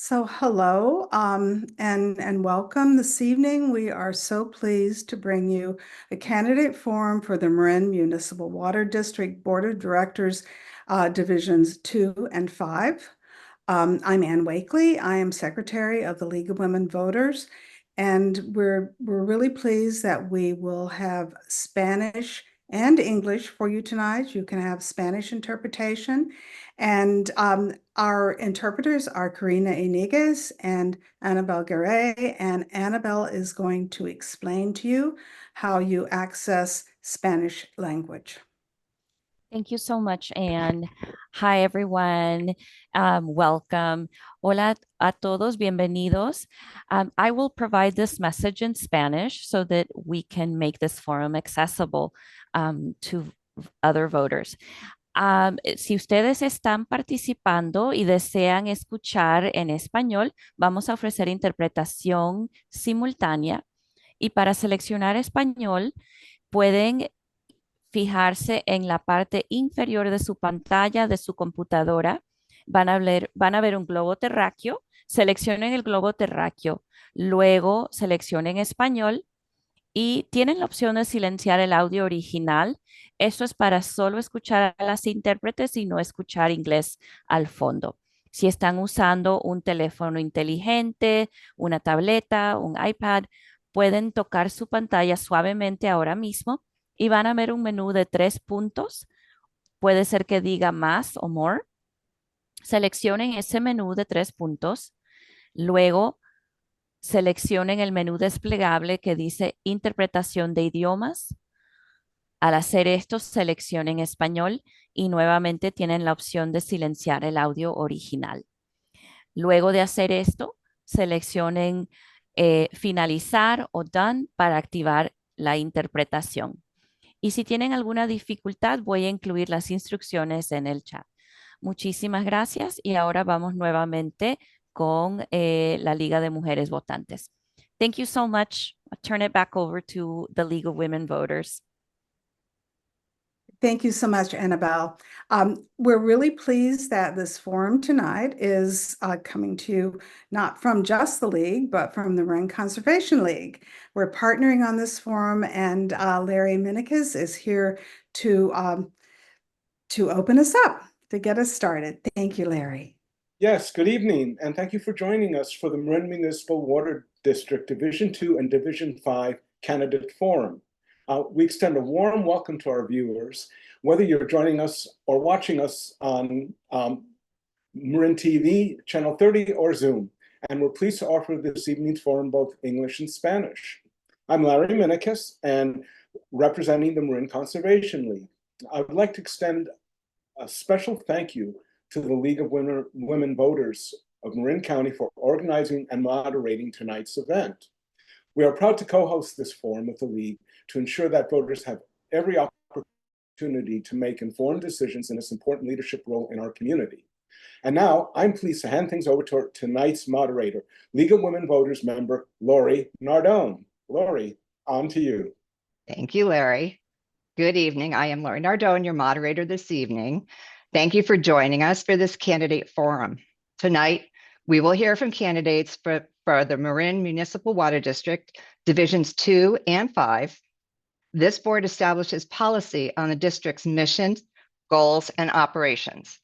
So hello, and welcome this evening. We are so pleased to bring you a candidate forum for the Marin Municipal Water District Board of Directors, Divisions 2 and 5. I'm Ann Wakely. I am Secretary of the League of Women Voters, and we're really pleased that we will have Spanish and English for you tonight. You can have Spanish interpretation, and our interpreters are Karina Iniguez and Annabelle Garay, and Annabelle is going to explain to you how you access Spanish language. Thank you so much, Anne. Hi, everyone. Welcome. Hola a todos, bienvenidos. I will provide this message in Spanish so that we can make this forum accessible to other voters. Si ustedes están participando y desean escuchar en español, vamos a ofrecer interpretación simultánea. Y para seleccionar español, pueden fijarse en la parte inferior de su pantalla de su computadora. Van a ver un globo terráqueo. Seleccionen el globo terráqueo. Luego seleccionen español y tienen la opción de silenciar el audio original. Esto es para solo escuchar a las intérpretes y no escuchar inglés al fondo. Si están usando un teléfono inteligente, una tableta, un iPad, pueden tocar su pantalla suavemente ahora mismo y van a ver un menú de 3 puntos. Puede ser que diga más o more. Seleccionen ese menú de 3 puntos. Luego seleccionen el menú desplegable que dice interpretación de idiomas. Al hacer esto, seleccionen español y nuevamente tienen la opción de silenciar el audio original. Luego de hacer esto, seleccionen finalizar o done para activar la interpretación. Y si tienen alguna dificultad, voy a incluir las instrucciones en el chat. Muchísimas gracias y ahora vamos nuevamente con la Liga de Mujeres Votantes. Thank you so much. I'll turn it back over to the League of Women Voters. Thank you so much, Annabelle. We're really pleased that this forum tonight is coming to you not from just the League, but from the Marin Conservation League. We're partnering on this forum, and Larry Minikis is here to open us up, to get us started. Thank you, Larry. Yes, good evening, and thank you for joining us for the Marin Municipal Water District Division 2 and Division 5 Candidate Forum. We extend a warm welcome to our viewers, whether you're joining us or watching us on Marin TV, Channel 30, or Zoom. And we're pleased to offer this evening's forum both English and Spanish. I'm Larry Minikis, and representing the Marin Conservation League. I would like to extend a special thank you to the League of Women Voters of Marin County for organizing and moderating tonight's event. We are proud to co-host this forum with the League to ensure that voters have every opportunity to make informed decisions in this important leadership role in our community. And now I'm pleased to hand things over to tonight's moderator, League of Women Voters member, Lori Nardone. Lori, on to you. Thank you, Larry. Good evening. I am Lori Nardone, your moderator this evening. Thank you for joining us for this candidate forum. Tonight, we will hear from candidates for the Marin Municipal Water District, Divisions 2 and 5. This board establishes policy on the district's mission, goals, and operations,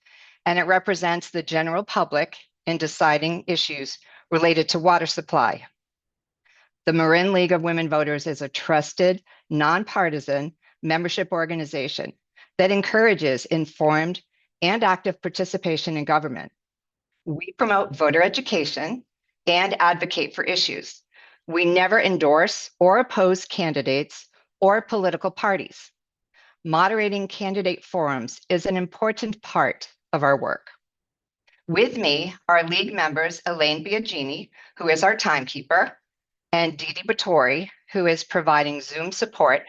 and it represents the general public in deciding issues related to water supply. The Marin League of Women Voters is a trusted, nonpartisan membership organization that encourages informed and active participation in government. We promote voter education and advocate for issues. We never endorse or oppose candidates or political parties. Moderating candidate forums is an important part of our work. With me are League members Elaine Biagini, who is our timekeeper, and Didi Batory, who is providing Zoom support,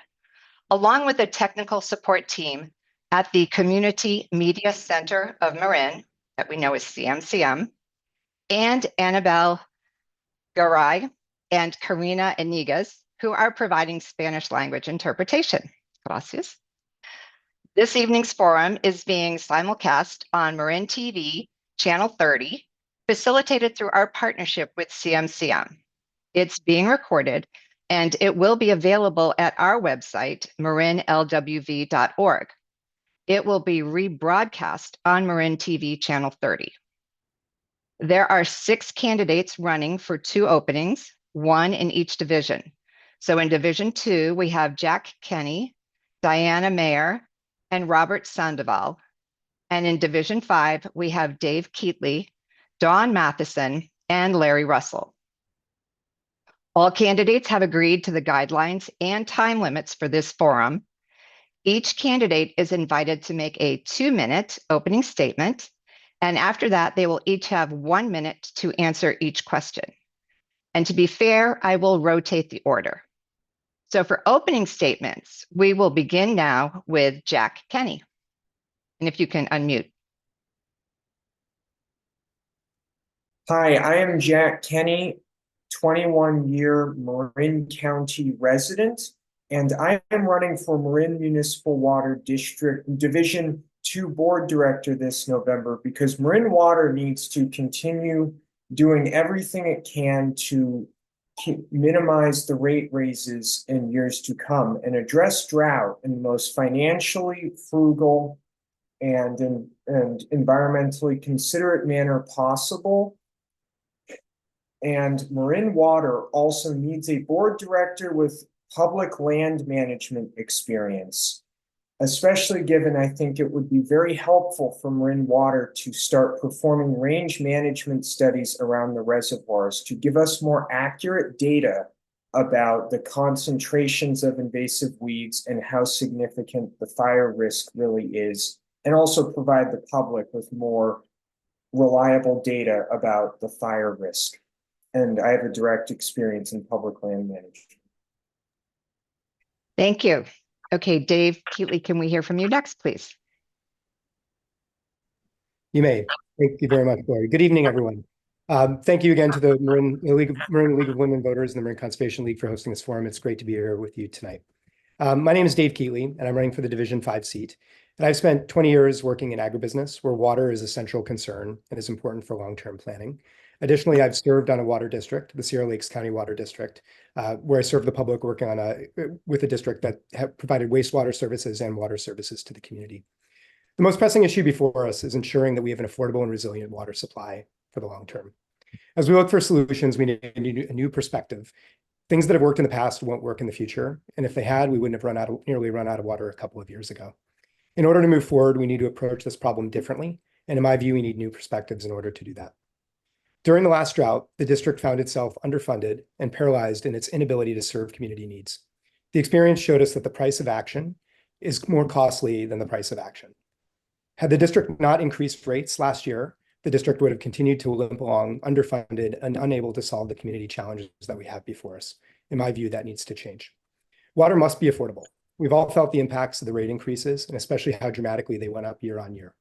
along with the technical support team at the Community Media Center of Marin, that we know as CMCM, and Annabelle Garay and Karina Iniguez, who are providing Spanish language interpretation. Gracias. This evening's forum is being simulcast on Marin TV, Channel 30, facilitated through our partnership with CMCM. It's being recorded, and it will be available at our website, marinlwv.org. It will be rebroadcast on Marin TV Channel 30. There are 6 candidates running for 2 openings, 1 in each division. So in Division 2, we have Jack Kenny, Diana Mayer, and Robert Sandoval. And in Division 5, we have Dave Keatley, Dawn Matheson, and Larry Russell. All candidates have agreed to the guidelines and time limits for this forum. Each candidate is invited to make a 2-minute opening statement, and after that, they will each have 1 minute to answer each question. And to be fair, I will rotate the order. So for opening statements, we will begin now with Jack Kenny. And if you can unmute. Hi, I am Jack Kenny, 21-year Marin County resident, and I am running for Marin Municipal Water District Division 2 Board Director this November because Marin Water needs to continue doing everything it can to minimize the rate raises in years to come and address drought in the most financially frugal and environmentally considerate manner possible. And Marin Water also needs a board director with public land management experience, especially given I think it would be very helpful for Marin Water to start performing range management studies around the reservoirs to give us more accurate data about the concentrations of invasive weeds and how significant the fire risk really is, and also provide the public with more reliable data about the fire risk. And I have a direct experience in public land management. Thank you. Okay, Dave Keatley, can we hear from you next, please? You may. Thank you very much, Lori. Good evening, everyone. Thank you again to the Marin League of Women Voters and the Marin Conservation League for hosting this forum. It's great to be here with you tonight. My name is Dave Keatley, and I'm running for the Division 5 seat. And I've spent 20 years working in agribusiness, where water is a central concern and is important for long-term planning. Additionally, I've served on a water district, the Sierra Lakes County Water District, where I served the public working with a district that provided wastewater services and water services to the community. The most pressing issue before us is ensuring that we have an affordable and resilient water supply for the long term. As we look for solutions, we need a new perspective. Things that have worked in the past won't work in the future. And if they had, we wouldn't have nearly run out of water a couple of years ago. In order to move forward, we need to approach this problem differently. And in my view, we need new perspectives in order to do that. During the last drought, the district found itself underfunded and paralyzed in its inability to serve community needs. The experience showed us that the price of action is more costly than the price of action. Had the district not increased rates last year, the district would have continued to limp along underfunded and unable to solve the community challenges that we have before us. In my view, that needs to change. Water must be affordable. We've all felt the impacts of the rate increases, and especially how dramatically they went up year on year.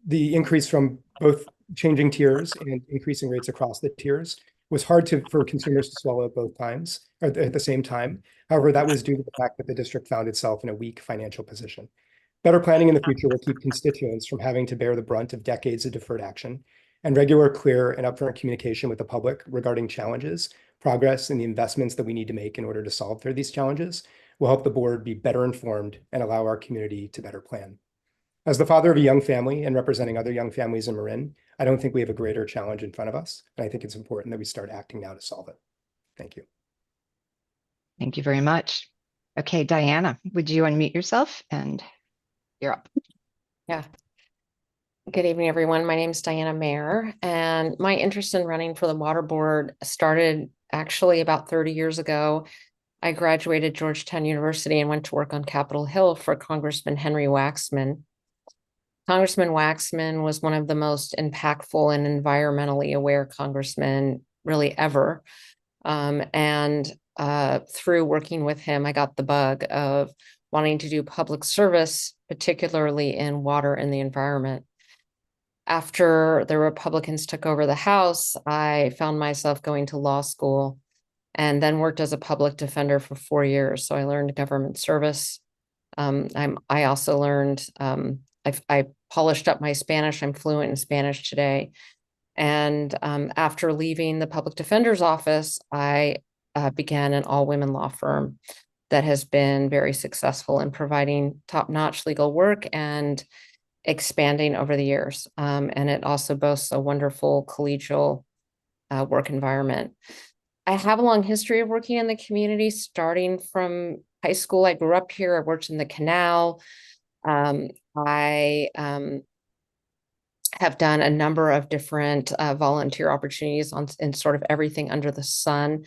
The increase from both changing tiers and increasing rates across the tiers was hard for consumers to swallow at both times, or at the same time. However, that was due to the fact that the district found itself in a weak financial position. Better planning in the future will keep constituents from having to bear the brunt of decades of deferred action, and regular, clear, and upfront communication with the public regarding challenges, progress, and the investments that we need to make in order to solve for these challenges will help the board be better informed and allow our community to better plan. As the father of a young family and representing other young families in Marin, I don't think we have a greater challenge in front of us. And I think it's important that we start acting now to solve it. Thank you. Thank you very much. Okay, Diana, would you unmute yourself? And you're up. Yeah. Good evening, everyone. My name is Diana Mayer, and my interest in running for the water board started actually about 30 years ago. I graduated Georgetown University and went to work on Capitol Hill for Congressman Henry Waxman. Congressman Waxman was one of the most impactful and environmentally aware congressmen really ever. Through working with him, I got the bug of wanting to do public service, particularly in water and the environment. After the Republicans took over the House, I found myself going to law school and then worked as a public defender for 4 years. So I learned government service. I also learned, I polished up my Spanish. I'm fluent in Spanish today. And after leaving the public defender's office, I began an all-women law firm that has been very successful in providing top-notch legal work and expanding over the years. And it also boasts a wonderful collegial work environment. I have a long history of working in the community, starting from high school. I grew up here. I worked in the canal. I have done a number of different volunteer opportunities in sort of everything under the sun.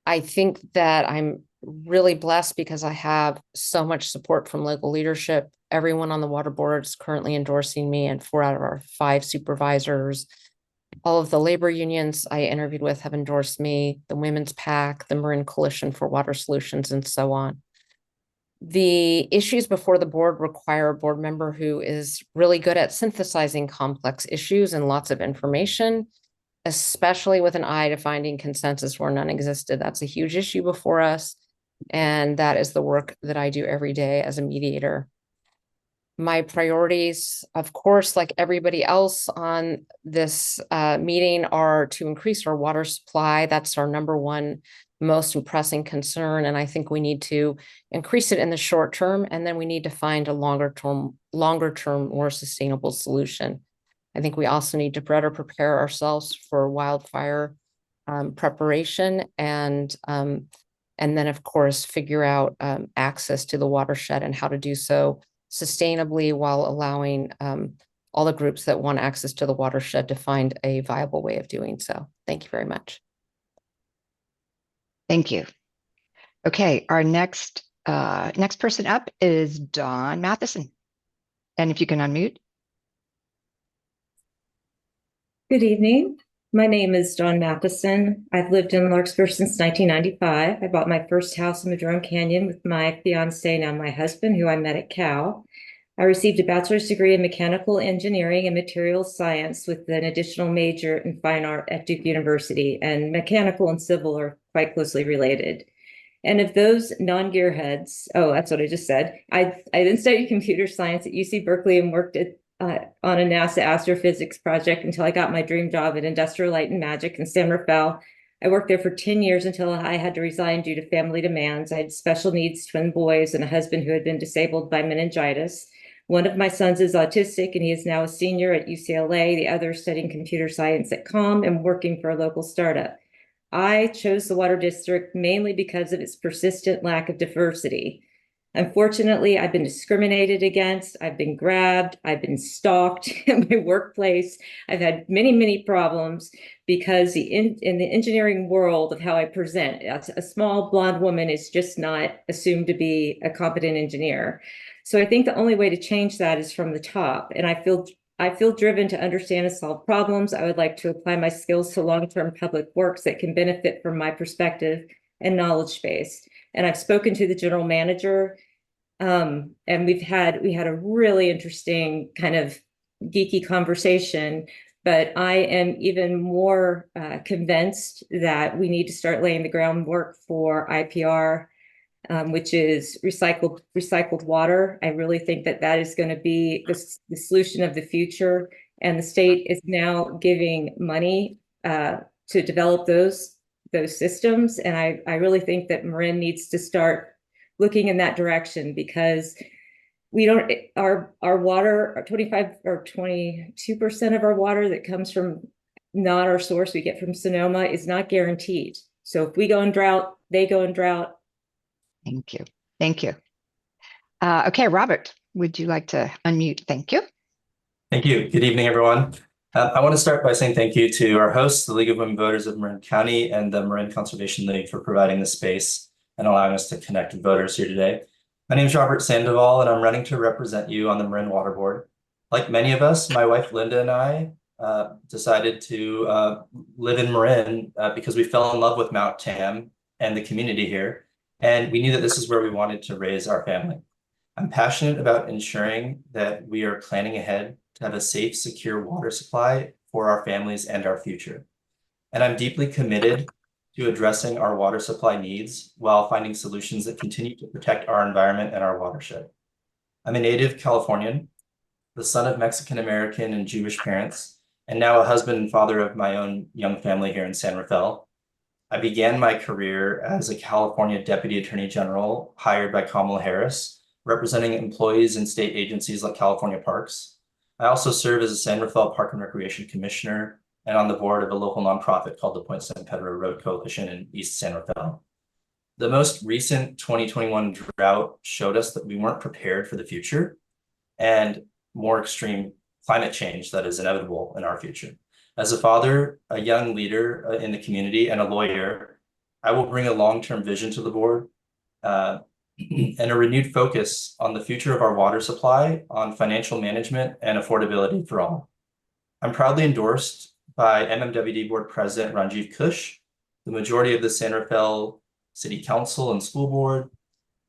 I think that I'm really blessed because I have so much support from local leadership. Everyone on the water board is currently endorsing me, and 4 out of our 5 supervisors. All of the labor unions I interviewed with have endorsed me, the Women's PAC, the Marin Coalition for Water Solutions, and so on. The issues before the board require a board member who is really good at synthesizing complex issues and lots of information, especially with an eye to finding consensus where none existed. That's a huge issue before us. And that is the work that I do every day as a mediator. My priorities, of course, like everybody else on this meeting, are to increase our water supply. That's our number one most pressing concern. And I think we need to increase it in the short term, and then we need to find a longer term, more sustainable solution. I think we also need to better prepare ourselves for wildfire preparation, and then, of course, figure out access to the watershed and how to do so sustainably while allowing all the groups that want access to the watershed to find a viable way of doing so. Thank you very much. Thank you. Okay, our next person up is Dawn Matheson. And if you can unmute. Good evening. My name is Dawn Matheson. I've lived in Larkspur since 1995. I bought my first house in Madrone Canyon with my fiance, now my husband, who I met at Cal. I received a bachelor's degree in mechanical engineering and materials science with an additional major in fine art at Duke University, and mechanical and civil are quite closely related. And of those non-gearheads, oh, that's what I just said. I then studied computer science at UC Berkeley and worked on a NASA astrophysics project until I got my dream job at Industrial Light and Magic in San Rafael. I worked there for 10 years until I had to resign due to family demands. I had special needs twin boys and a husband who had been disabled by meningitis. One of my sons is autistic, and he is now a senior at UCLA. The other studying computer science at COM and working for a local startup. I chose the Water District mainly because of its persistent lack of diversity. Unfortunately, I've been discriminated against. I've been grabbed. I've been stalked in my workplace. I've had many, many problems because in the engineering world of how I present, a small blonde woman is just not assumed to be a competent engineer. So I think the only way to change that is from the top. And I feel driven to understand and solve problems. I would like to apply my skills to long-term public works that can benefit from my perspective and knowledge base. And I've spoken to the general manager, and we had a really interesting kind of geeky conversation. But I am even more convinced that we need to start laying the groundwork for IPR, which is recycled water. I really think that is going to be the solution of the future. And the state is now giving money to develop those systems. And I really think that Marin needs to start looking in that direction, because our water, 25 or 22% of our water that comes from not our source we get from Sonoma is not guaranteed. So if we go in drought, they go in drought. Thank you. Thank you. Okay, Robert, would you like to unmute? Thank you. Thank you. Good evening, everyone. I want to start by saying thank you to our hosts, the League of Women Voters of Marin County and the Marin Conservation League, for providing this space and allowing us to connect with voters here today. My name is Robert Sandoval, and I'm running to represent you on the Marin Water Board. Like many of us, my wife Linda and I decided to live in Marin because we fell in love with Mount Tam and the community here. And we knew that this is where we wanted to raise our family. I'm passionate about ensuring that we are planning ahead to have a safe, secure water supply for our families and our future. And I'm deeply committed to addressing our water supply needs while finding solutions that continue to protect our environment and our watershed. I'm a native Californian, the son of Mexican-American and Jewish parents, and now a husband and father of my own young family here in San Rafael. I began my career as a California Deputy Attorney General hired by Kamala Harris, representing employees in state agencies like California Parks. I also serve as a San Rafael Park and Recreation Commissioner and on the board of a local nonprofit called the Point San Pedro Road Coalition in East San Rafael. The most recent 2021 drought showed us that we weren't prepared for the future and more extreme climate change that is inevitable in our future. As a father, a young leader in the community, and a lawyer, I will bring a long-term vision to the board and a renewed focus on the future of our water supply, on financial management and affordability for all. I'm proudly endorsed by MMWD Board President Ranjiv Kush, the majority of the San Rafael City Council and School Board,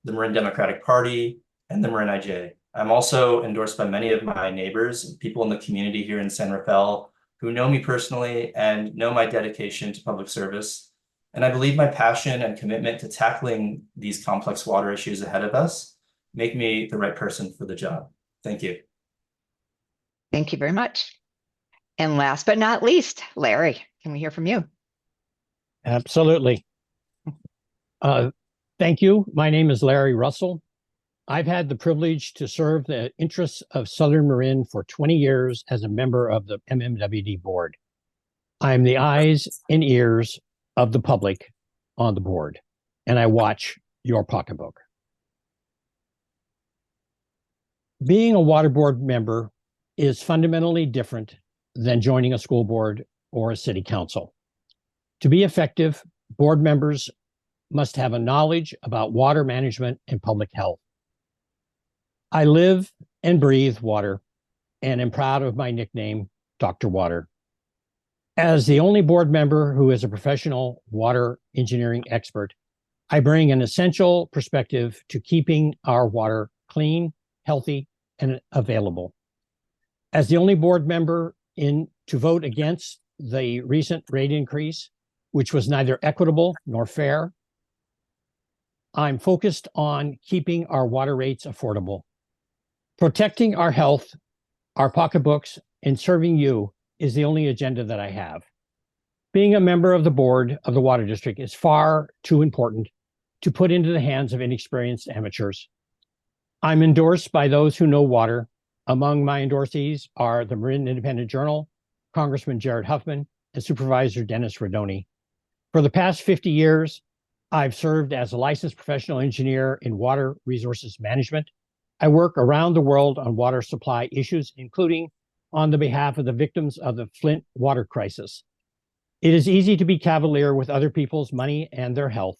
the Marin Democratic Party, and the Marin IJ. I'm also endorsed by many of my neighbors, people in the community here in San Rafael who know me personally and know my dedication to public service. And I believe my passion and commitment to tackling these complex water issues ahead of us make me the right person for the job. Thank you. Thank you very much. And last but not least, Larry, can we hear from you? Absolutely. Thank you. My name is Larry Russell. I've had the privilege to serve the interests of Southern Marin for 20 years as a member of the MMWD board. I'm the eyes and ears of the public on the board, and I watch your pocketbook. Being a water board member is fundamentally different than joining a school board or a city council. To be effective, board members must have a knowledge about water management and public health. I live and breathe water and am proud of my nickname, Dr. Water. As the only board member who is a professional water engineering expert, I bring an essential perspective to keeping our water clean, healthy, and available. As the only board member to vote against the recent rate increase, which was neither equitable nor fair, I'm focused on keeping our water rates affordable. Protecting our health, our pocketbooks, and serving you is the only agenda that I have. Being a member of the board of the Water District is far too important to put into the hands of inexperienced amateurs. I'm endorsed by those who know water. Among my endorsees are the Marin Independent Journal, Congressman Jared Huffman, and Supervisor Dennis Rodoni. For the past 50 years, I've served as a licensed professional engineer in water resources management. I work around the world on water supply issues, including on the behalf of the victims of the Flint water crisis. It is easy to be cavalier with other people's money and their health.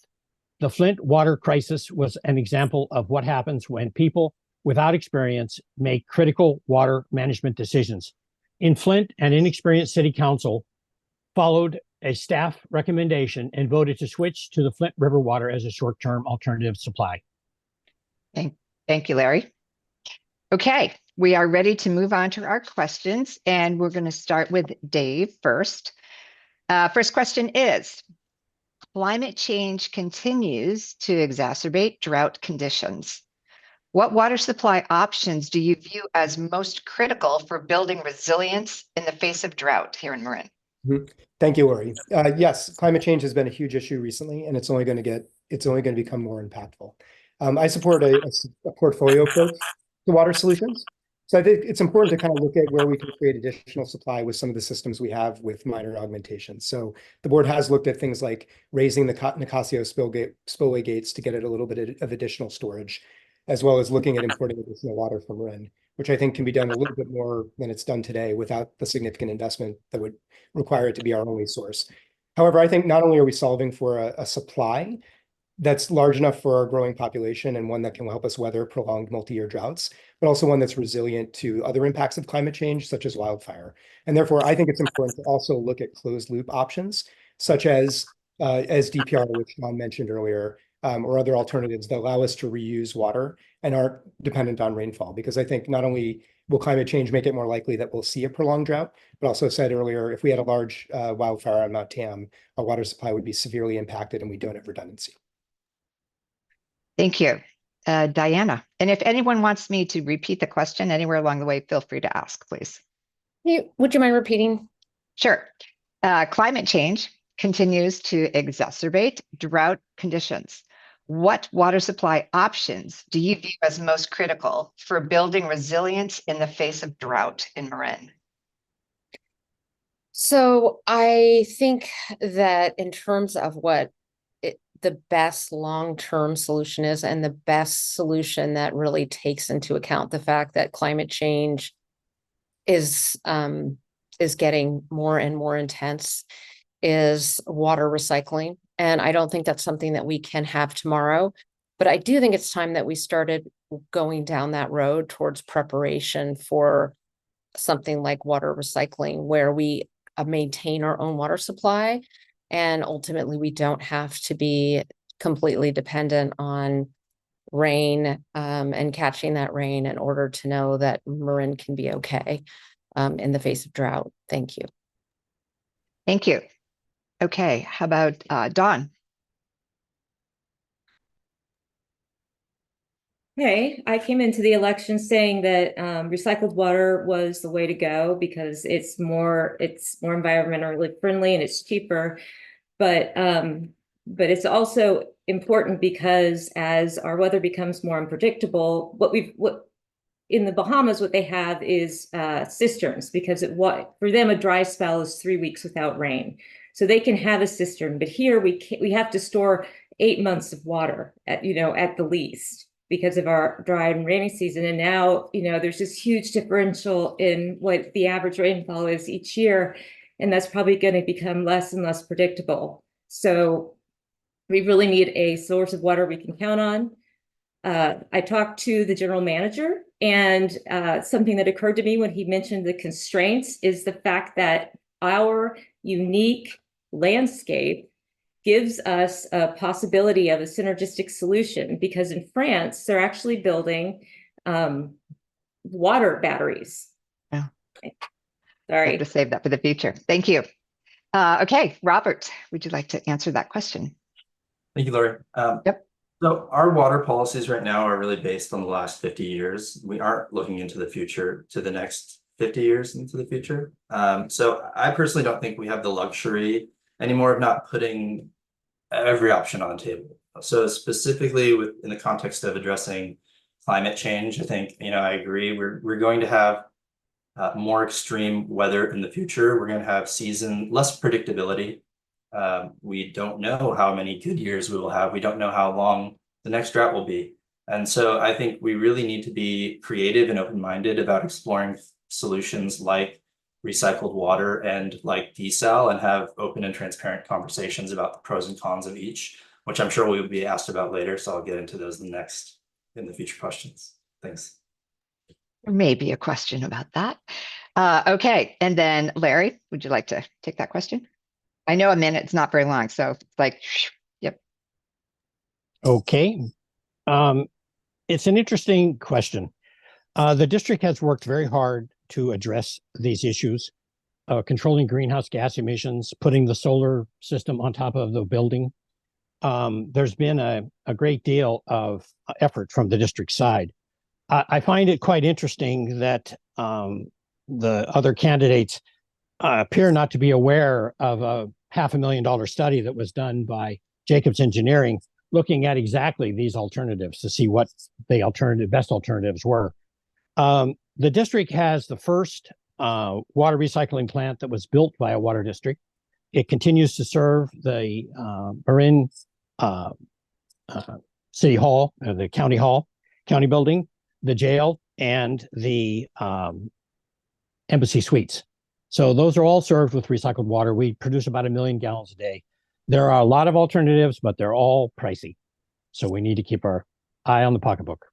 The Flint water crisis was an example of what happens when people without experience make critical water management decisions. In Flint, an inexperienced city council followed a staff recommendation and voted to switch to the Flint River water as a short-term alternative supply. Thank you, Larry. Okay, we are ready to move on to our questions, and we're going to start with Dave first. First question is, climate change continues to exacerbate drought conditions. What water supply options do you view as most critical for building resilience in the face of drought here in Marin? Thank you, Lori. Yes, climate change has been a huge issue recently, and it's only going to become more impactful. I support a portfolio approach to water solutions. So I think it's important to kind of look at where we can create additional supply with some of the systems we have with minor augmentation. So the board has looked at things like raising the Nicasio spillway gates to get it a little bit of additional storage, as well as looking at importing additional water from Marin, which I think can be done a little bit more than it's done today without the significant investment that would require it to be our only source. However, I think not only are we solving for a supply that's large enough for our growing population and one that can help us weather prolonged multi-year droughts, but also one that's resilient to other impacts of climate change, such as wildfire. And therefore, I think it's important to also look at closed loop options, such as DPR, which John mentioned earlier, or other alternatives that allow us to reuse water and aren't dependent on rainfall. Because I think not only will climate change make it more likely that we'll see a prolonged drought, but also said earlier, if we had a large wildfire on Mount Tam, our water supply would be severely impacted and we don't have redundancy. Thank you. Diana, and if anyone wants me to repeat the question anywhere along the way, feel free to ask, please. Would you mind repeating? Sure. Climate change continues to exacerbate drought conditions. What water supply options do you view as most critical for building resilience in the face of drought in Marin? So I think that in terms of what the best long-term solution is, and the best solution that really takes into account the fact that climate change is getting more and more intense, is water recycling. And I don't think that's something that we can have tomorrow, but I do think it's time that we started going down that road towards preparation for something like water recycling, where we maintain our own water supply, and ultimately we don't have to be completely dependent on rain and catching that rain in order to know that Marin can be okay in the face of drought. Thank you. Thank you. Okay, how about Dawn? Hey, I came into the election saying that recycled water was the way to go because it's more environmentally friendly and it's cheaper. But it's also important because as our weather becomes more unpredictable, what in the Bahamas, what they have is cisterns, because for them a dry spell is 3 weeks without rain, so they can have a cistern. But here we have to store 8 months of water at the least, because of our dry and rainy season. And now, there's this huge differential in what the average rainfall is each year, and that's probably going to become less and less predictable. So we really need a source of water we can count on. I talked to the general manager, and something that occurred to me when he mentioned the constraints is the fact that our unique landscape gives us a possibility of a synergistic solution, because in France, they're actually building water batteries. Yeah. Okay. Sorry. Have to save that for the future. Thank you. Okay, Robert, would you like to answer that question? Thank you, Lori. Yep. So our water policies right now are really based on the last 50 years. We aren't looking into the future, to the next 50 years into the future. So I personally don't think we have the luxury anymore of not putting every option on the table. So specifically in the context of addressing climate change, I think, I agree. We're going to have more extreme weather in the future. We're going to have less predictability. We don't know how many good years we will have. We don't know how long the next drought will be. And so I think we really need to be creative and open-minded about exploring solutions like recycled water and like desal, and have open and transparent conversations about the pros and cons of each, which I'm sure we will be asked about later. So I'll get into those in the future questions. Thanks. There may be a question about that. Okay, and then Larry, would you like to take that question? I know a minute's not very long, so it's like, yep. Okay. It's an interesting question. The district has worked very hard to address these issues, controlling greenhouse gas emissions, putting the solar system on top of the building. There's been a great deal of effort from the district side. I find it quite interesting that the other candidates appear not to be aware of a $500,000 study that was done by Jacobs Engineering, looking at exactly these alternatives to see what the best alternatives were. The district has the first water recycling plant that was built by a water district. It continues to serve the Marin City Hall, the county building, the jail, and the embassy suites. So those are all served with recycled water. We produce about 1 million gallons a day. There are a lot of alternatives, but they're all pricey. So we need to keep our eye on the pocketbook.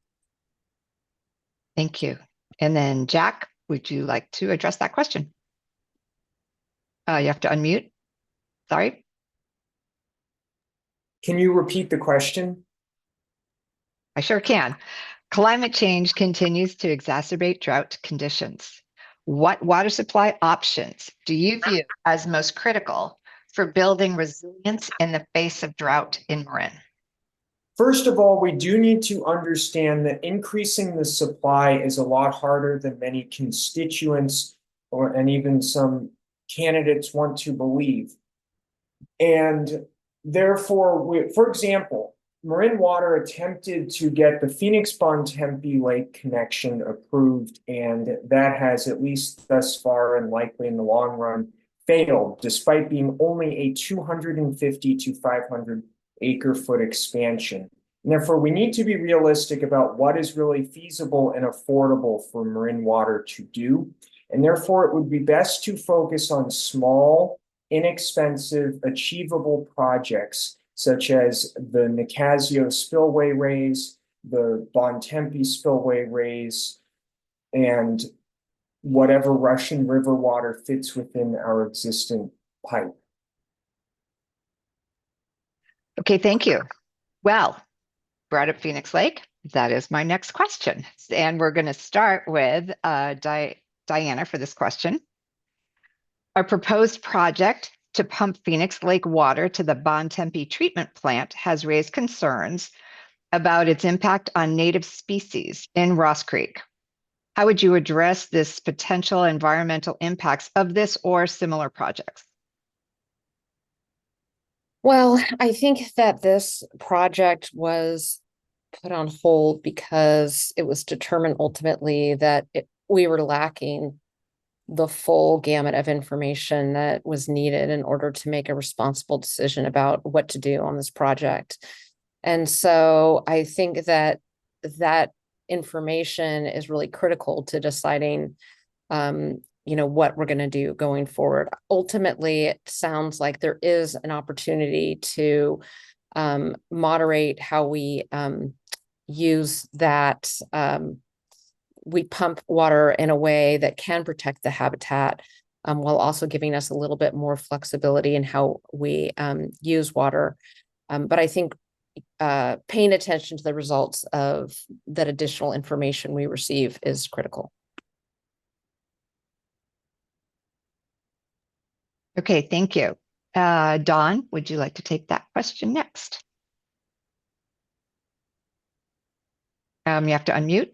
Thank you. And then Jack, would you like to address that question? You have to unmute. Sorry. Can you repeat the question? I sure can. Climate change continues to exacerbate drought conditions. What water supply options do you view as most critical for building resilience in the face of drought in Marin? First of all, we do need to understand that increasing the supply is a lot harder than many constituents and even some candidates want to believe. And therefore, for example, Marin Water attempted to get the Phoenix-Bontempi Lake connection approved, and that has, at least thus far and likely in the long run, failed, despite being only a 250 to 500 acre-foot expansion. And therefore, we need to be realistic about what is really feasible and affordable for Marin Water to do. And therefore, it would be best to focus on small, inexpensive, achievable projects such as the Nicasio spillway raise, the Bontempi spillway raise, and whatever Russian River water fits within our existing pipe. Okay, thank you. Well, brought up Phoenix Lake. That is my next question. And we're going to start with Diana for this question. A proposed project to pump Phoenix Lake water to the Bontempi treatment plant has raised concerns about its impact on native species in Ross Creek. How would you address this potential environmental impacts of this or similar projects? Well, I think that this project was put on hold because it was determined ultimately that we were lacking the full gamut of information that was needed in order to make a responsible decision about what to do on this project. And so I think that that information is really critical to deciding, what we're going to do going forward. Ultimately, it sounds like there is an opportunity to moderate how we use that. We pump water in a way that can protect the habitat while also giving us a little bit more flexibility in how we use water. But I think paying attention to the results of that additional information we receive is critical. Okay, thank you. Dawn, would you like to take that question next? You have to unmute.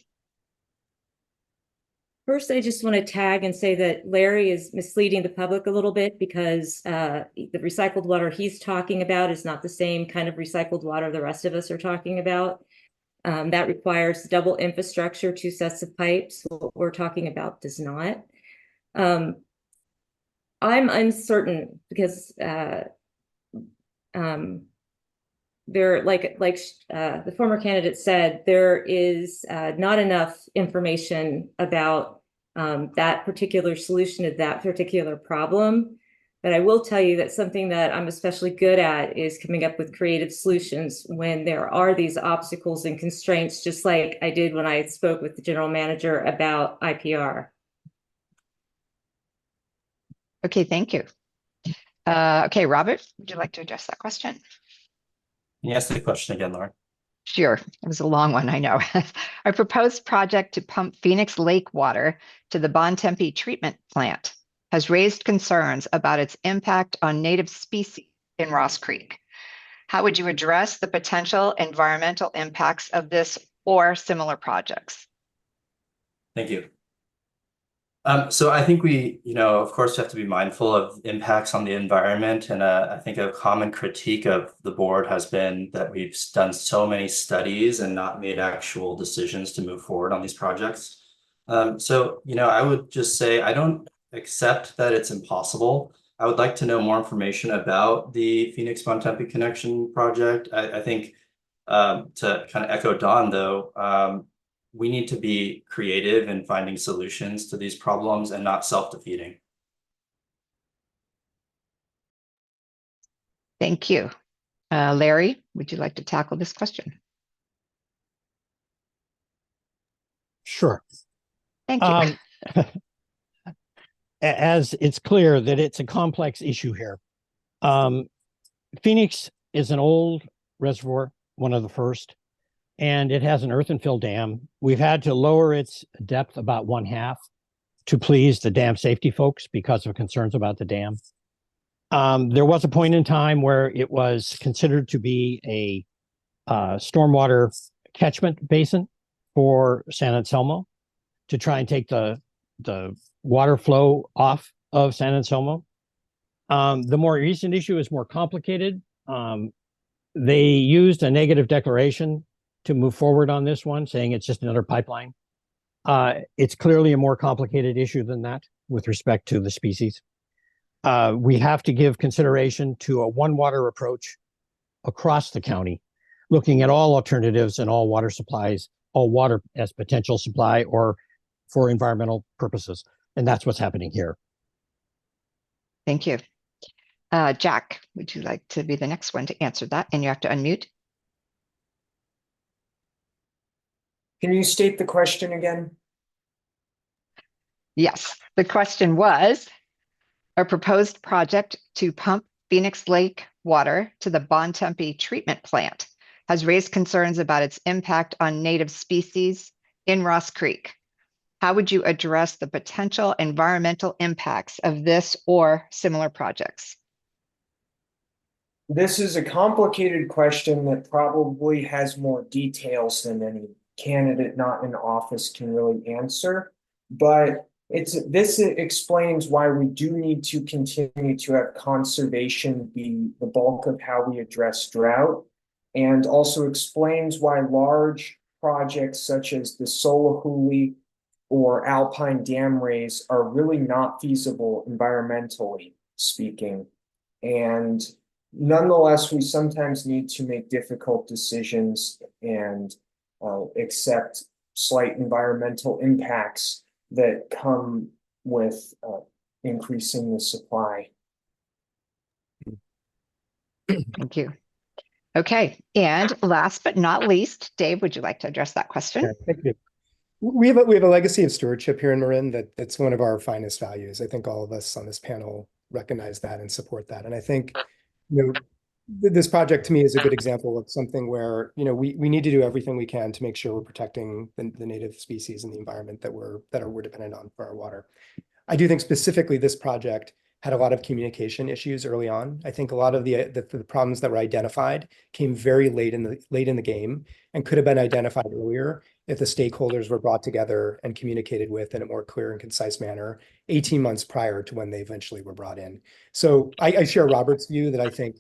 First, I just want to tag and say that Larry is misleading the public a little bit because the recycled water he's talking about is not the same kind of recycled water the rest of us are talking about. That requires double infrastructure, 2 sets of pipes. What we're talking about does not. I'm uncertain because there, like the former candidate said, there is not enough information about that particular solution to that particular problem. But I will tell you that something that I'm especially good at is coming up with creative solutions when there are these obstacles and constraints, just like I did when I spoke with the general manager about IPR. Okay, thank you. Okay, Robert, would you like to address that question? Can you ask the question again, Lauren? Sure, it was a long one, I know. A proposed project to pump Phoenix Lake water to the Bontempi treatment plant has raised concerns about its impact on native species in Ross Creek. How would you address the potential environmental impacts of this or similar projects? Thank you. So I think we, of course, have to be mindful of impacts on the environment. And I think a common critique of the board has been that we've done so many studies and not made actual decisions to move forward on these projects. So, I would just say I don't accept that it's impossible. I would like to know more information about the Phoenix Bontempi Connection project. I think to kind of echo Dawn, though, we need to be creative in finding solutions to these problems and not self-defeating. Thank you. Larry, would you like to tackle this question? Sure. Thank you. As it's clear that it's a complex issue here. Phoenix is an old reservoir, one of the first, and it has an earthen fill dam. We've had to lower its depth about 1/2 to please the dam safety folks because of concerns about the dam. There was a point in time where it was considered to be a stormwater catchment basin for San Anselmo to try and take the the water flow off of San Anselmo. The more recent issue is more complicated. They used a negative declaration to move forward on this one, saying it's just another pipeline. It's clearly a more complicated issue than that with respect to the species. We have to give consideration to a one water approach across the county, looking at all alternatives and all water supplies, all water as potential supply or for environmental purposes. And that's what's happening here. Thank you. Jack, would you like to be the next one to answer that? And you have to unmute. Can you state the question again? Yes, the question was, a proposed project to pump Phoenix Lake water to the Bontempi treatment plant has raised concerns about its impact on native species in Ross Creek. How would you address the potential environmental impacts of this or similar projects? This is a complicated question that probably has more details than any candidate not in office can really answer. But this explains why we do need to continue to have conservation be the bulk of how we address drought, and also explains why large projects such as the Solahuli or Alpine Dam raise are really not feasible environmentally speaking. And nonetheless, we sometimes need to make difficult decisions and accept slight environmental impacts that come with increasing the supply. Thank you. Okay, and last but not least, Dave, would you like to address that question? Yeah, thank you. We have a legacy of stewardship here in Marin that's one of our finest values. I think all of us on this panel recognize that and support that. And I think, this project to me is a good example of something where, we need to do everything we can to make sure we're protecting the native species and the environment that we're dependent on for our water. I do think specifically this project had a lot of communication issues early on. I think a lot of the problems that were identified came very late in the game and could have been identified earlier if the stakeholders were brought together and communicated with in a more clear and concise manner 18 months prior to when they eventually were brought in. So I share Robert's view that I think,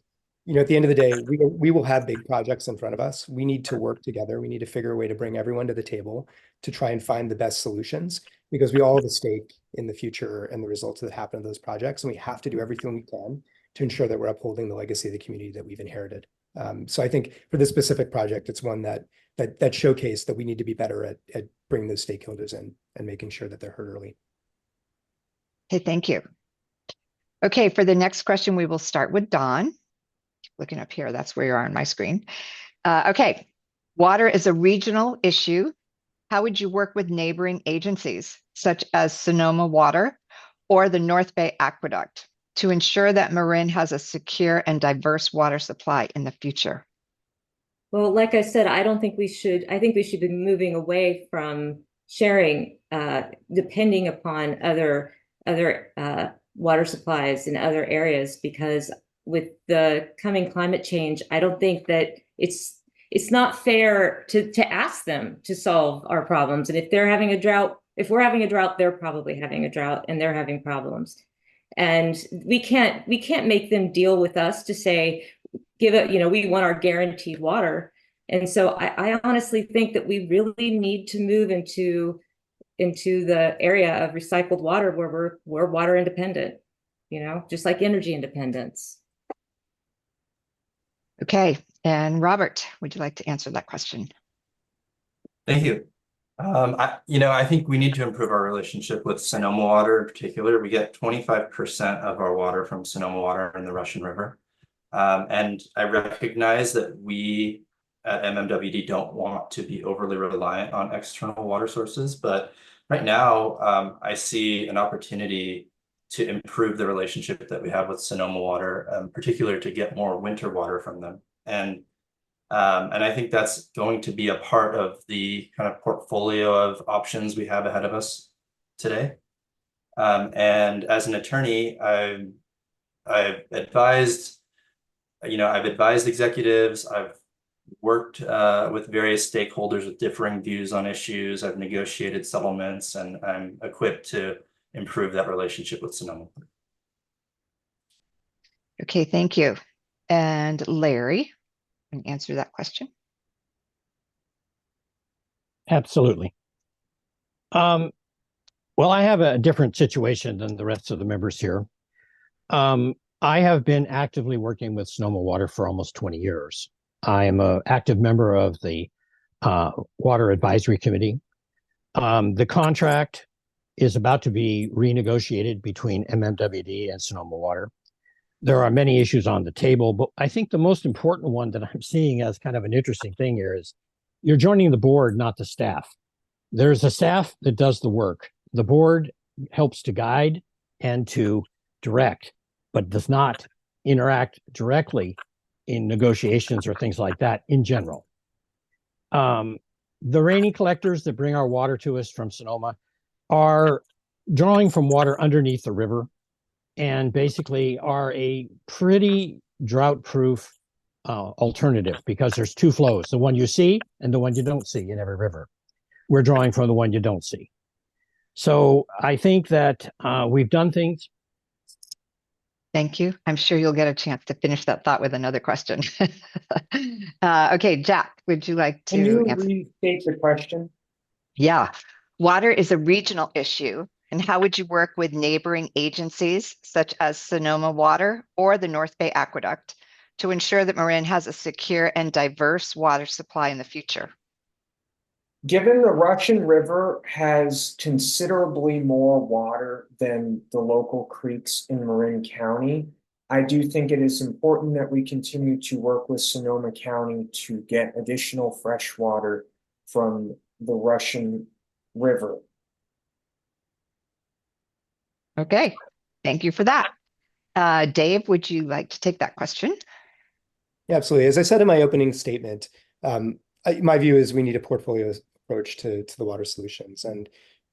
at the end of the day, we will have big projects in front of us. We need to work together. We need to figure a way to bring everyone to the table to try and find the best solutions, because we all have a stake in the future and the results that happen in those projects. And we have to do everything we can to ensure that we're upholding the legacy of the community that we've inherited. So I think for this specific project, it's one that showcased that we need to be better at bringing those stakeholders in and making sure that they're heard early. Okay, thank you. Okay, for the next question, we will start with Dawn. Looking up here, that's where you are on my screen. Okay, water is a regional issue. How would you work with neighboring agencies such as Sonoma Water or the North Bay Aqueduct to ensure that Marin has a secure and diverse water supply in the future? Well, like I said, I think we should be moving away from sharing, depending upon other water supplies in other areas, because with the coming climate change, I don't think that it's not fair to ask them to solve our problems. And if they're having a drought, if we're having a drought, they're probably having a drought and they're having problems. And we can't make them deal with us to say, we want our guaranteed water. And so I honestly think that we really need to move into the area of recycled water where we're water independent, just like energy independence. Okay, and Robert, would you like to answer that question? Thank you. I think we need to improve our relationship with Sonoma Water in particular. We get 25% of our water from Sonoma Water in the Russian River. And I recognize that we at MMWD don't want to be overly reliant on external water sources, but right now I see an opportunity to improve the relationship that we have with Sonoma Water, particularly to get more winter water from them. And I think that's going to be a part of the kind of portfolio of options we have ahead of us today. And as an attorney, I've advised executives, I've worked with various stakeholders with differing views on issues. I've negotiated settlements, and I'm equipped to improve that relationship with Sonoma. Okay, thank you. And Larry, can you answer that question? Absolutely. Well, I have a different situation than the rest of the members here. I have been actively working with Sonoma Water for almost 20 years. I am an active member of the Water Advisory Committee. The contract is about to be renegotiated between MMWD and Sonoma Water. There are many issues on the table, but I think the most important one that I'm seeing as kind of an interesting thing here is you're joining the board, not the staff. There's a staff that does the work. The board helps to guide and to direct, but does not interact directly in negotiations or things like that in general. The rainy collectors that bring our water to us from Sonoma are drawing from water underneath the river and basically are a pretty drought-proof alternative because there's two flows, the one you see and the one you don't see in every river. We're drawing from the one you don't see. So I think that we've done things. Thank you. I'm sure you'll get a chance to finish that thought with another question. Okay, Jack, would you like to Can you answer? restate the question? Yeah. Water is a regional issue. And how would you work with neighboring agencies such as Sonoma Water or the North Bay Aqueduct to ensure that Marin has a secure and diverse water supply in the future? Given the Russian River has considerably more water than the local creeks in Marin County, I do think it is important that we continue to work with Sonoma County to get additional fresh water from the Russian River. Okay, thank you for that. Dave, would you like to take that question? Yeah, absolutely. As I said in my opening statement, my view is we need a portfolio approach to the water solutions. And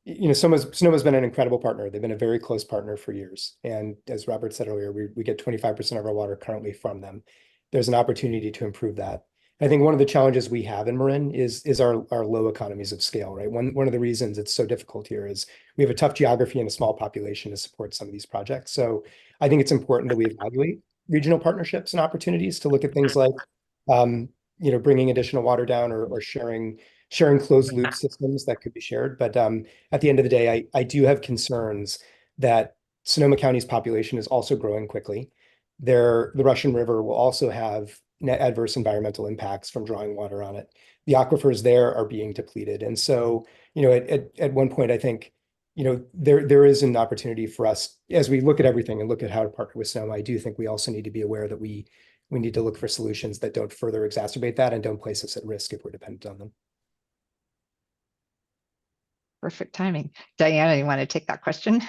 Sonoma's been an incredible partner. They've been a very close partner for years. And as Robert said earlier, we get 25% of our water currently from them. There's an opportunity to improve that. I think one of the challenges we have in Marin is our low economies of scale, right? One of the reasons it's so difficult here is we have a tough geography and a small population to support some of these projects. So I think it's important that we evaluate regional partnerships and opportunities to look at things like, bringing additional water down or sharing closed loop systems that could be shared. But at the end of the day, I do have concerns that Sonoma County's population is also growing quickly. The Russian River will also have adverse environmental impacts from drawing water on it. The aquifers there are being depleted. And so, at one point, I think, there is an opportunity for us as we look at everything and look at how to partner with Sonoma. I do think we also need to be aware that we need to look for solutions that don't further exacerbate that and don't place us at risk if we're dependent on them. Perfect timing. Diana, you want to take that question?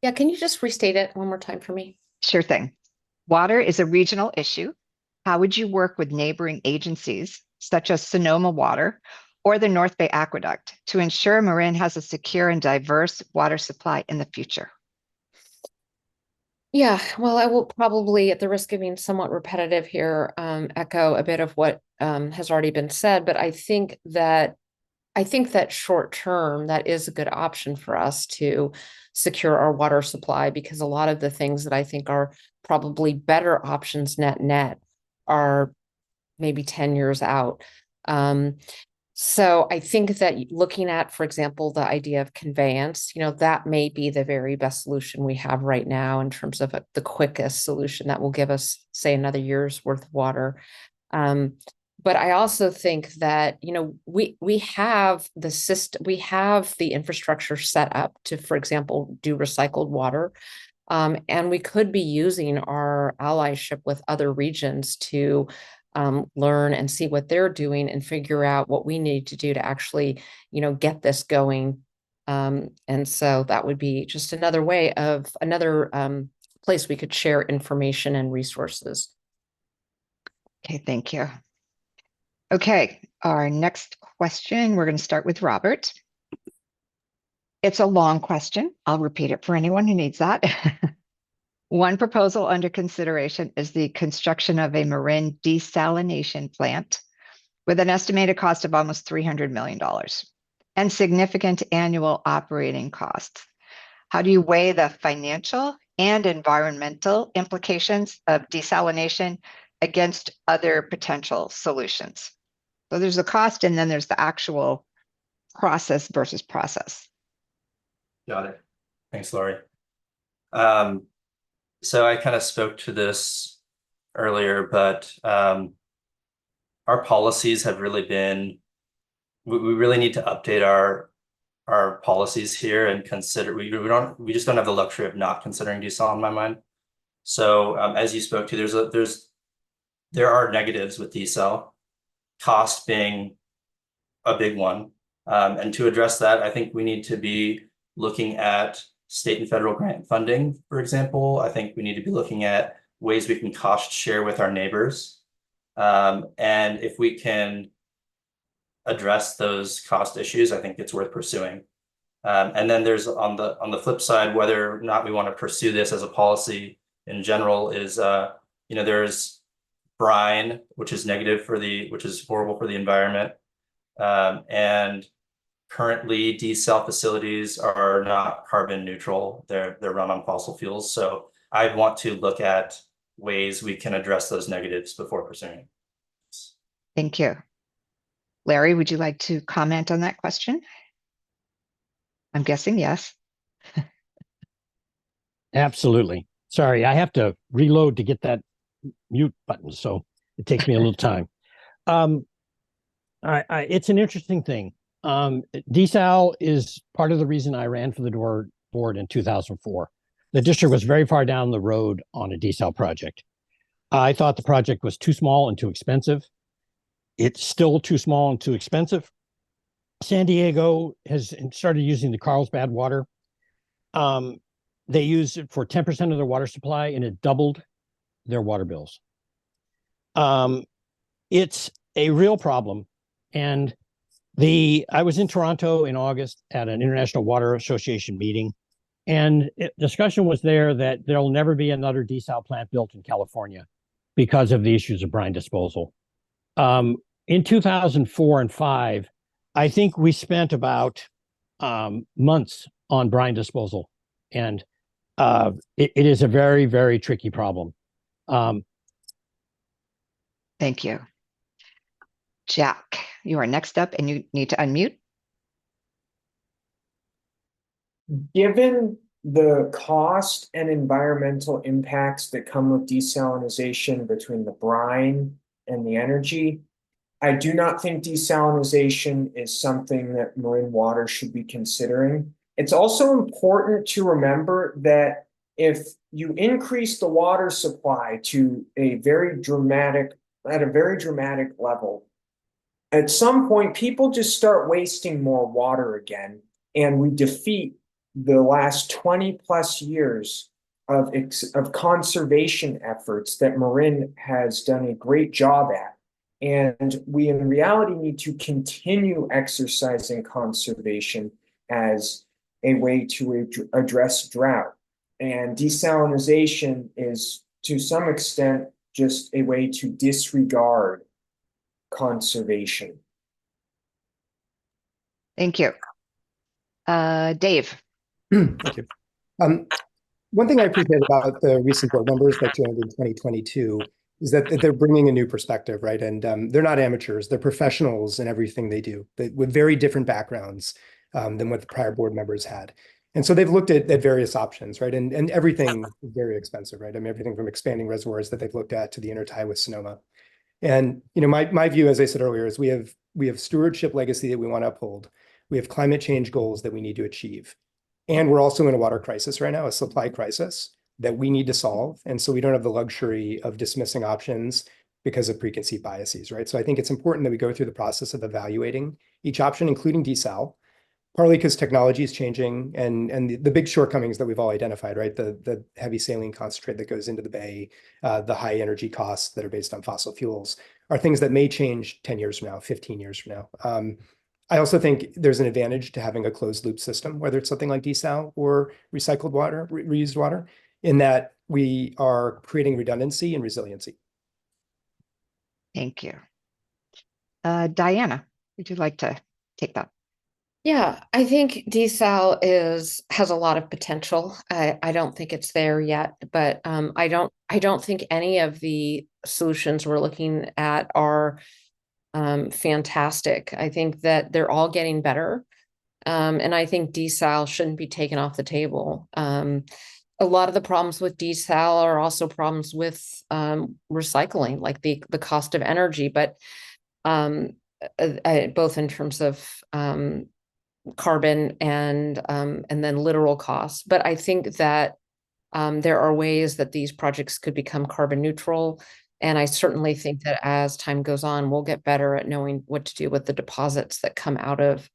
Yeah, can you just restate it one more time for me? Sure thing. Water is a regional issue. How would you work with neighboring agencies such as Sonoma Water or the North Bay Aqueduct to ensure Marin has a secure and diverse water supply in the future? Yeah, well, I will probably, at the risk of being somewhat repetitive here, echo a bit of what has already been said, but I think that short term, that is a good option for us to secure our water supply, because a lot of the things that I think are probably better options net are maybe 10 years out. So I think that looking at, for example, the idea of conveyance, that may be the very best solution we have right now in terms of the quickest solution that will give us, say, another year's worth of water. But I also think that, we have the system, we have the infrastructure set up to, for example, do recycled water. And we could be using our allyship with other regions to learn and see what they're doing and figure out what we need to do to actually, get this going. And so that would be just another way of another place we could share information and resources. Okay, thank you. Okay, our next question, we're going to start with Robert. It's a long question. I'll repeat it for anyone who needs that. One proposal under consideration is the construction of a Marin desalination plant with an estimated cost of almost $300 million and significant annual operating costs. How do you weigh the financial and environmental implications of desalination against other potential solutions? So there's the cost, and then there's the actual process versus process. Got it. Thanks, Lori. So I kind of spoke to this earlier, but our policies have really been, we really need to update our policies here and consider, we just don't have the luxury of not considering desal in my mind. So as you spoke to, there are negatives with desal, cost being a big one. And to address that, I think we need to be looking at state and federal grant funding, for example. I think we need to be looking at ways we can cost share with our neighbors. And if we can address those cost issues, I think it's worth pursuing. And then there's on the flip side, whether or not we want to pursue this as a policy in general is, there's brine, which is which is horrible for the environment. And currently desal facilities are not carbon neutral. They're run on fossil fuels. So I want to look at ways we can address those negatives before pursuing. Thank you. Larry, would you like to comment on that question? I'm guessing yes. Absolutely. Sorry, I have to reload to get that mute button, so it takes me a little time. It's an interesting thing. Desal is part of the reason I ran for the board in 2004. The district was very far down the road on a desal project. I thought the project was too small and too expensive. It's still too small and too expensive. San Diego has started using the Carlsbad water. They use it for 10% of their water supply, and it doubled their water bills. It's a real problem. And I was in Toronto in August at an International Water Association meeting, and discussion was there that there'll never be another desal plant built in California because of the issues of brine disposal. In 2004 and 5, I think we spent about months on brine disposal, and it is a very, very tricky problem. Thank you. Jack, you are next up and you need to unmute. Given the cost and environmental impacts that come with desalination between the brine and the energy, I do not think desalination is something that Marin Water should be considering. It's also important to remember that if you increase the water supply to at a very dramatic level, at some point, people just start wasting more water again, and we defeat the last 20 plus years of conservation efforts that Marin has done a great job at. And we in reality need to continue exercising conservation as a way to address drought. And desalination is to some extent just a way to disregard conservation. Thank you. Dave. Thank you. One thing I appreciate about the recent board members that joined in 2022 is that they're bringing a new perspective, right? And they're not amateurs, they're professionals in everything they do, with very different backgrounds than what the prior board members had. And so they've looked at various options, right? And everything is very expensive, right? I mean, everything from expanding reservoirs that they've looked at to the intertie with Sonoma. And my view, as I said earlier, is we have stewardship legacy that we want to uphold. We have climate change goals that we need to achieve. And we're also in a water crisis right now, a supply crisis that we need to solve. And so we don't have the luxury of dismissing options because of preconceived biases, right? So I think it's important that we go through the process of evaluating each option, including desal, partly because technology is changing and the big shortcomings that we've all identified, right? The heavy saline concentrate that goes into the bay, the high energy costs that are based on fossil fuels are things that may change 10 years from now, 15 years from now. I also think there's an advantage to having a closed loop system, whether it's something like desal or recycled water, reused water, in that we are creating redundancy and resiliency. Thank you. Diana, would you like to take that? Yeah, I think desal has a lot of potential. I don't think it's there yet, but I don't think any of the solutions we're looking at are fantastic. I think that they're all getting better. And I think desal shouldn't be taken off the table. A lot of the problems with desal are also problems with recycling, like the cost of energy, but both in terms of carbon and then literal costs. But I think that there are ways that these projects could become carbon neutral. And I certainly think that as time goes on, we'll get better at knowing what to do with the deposits that come out of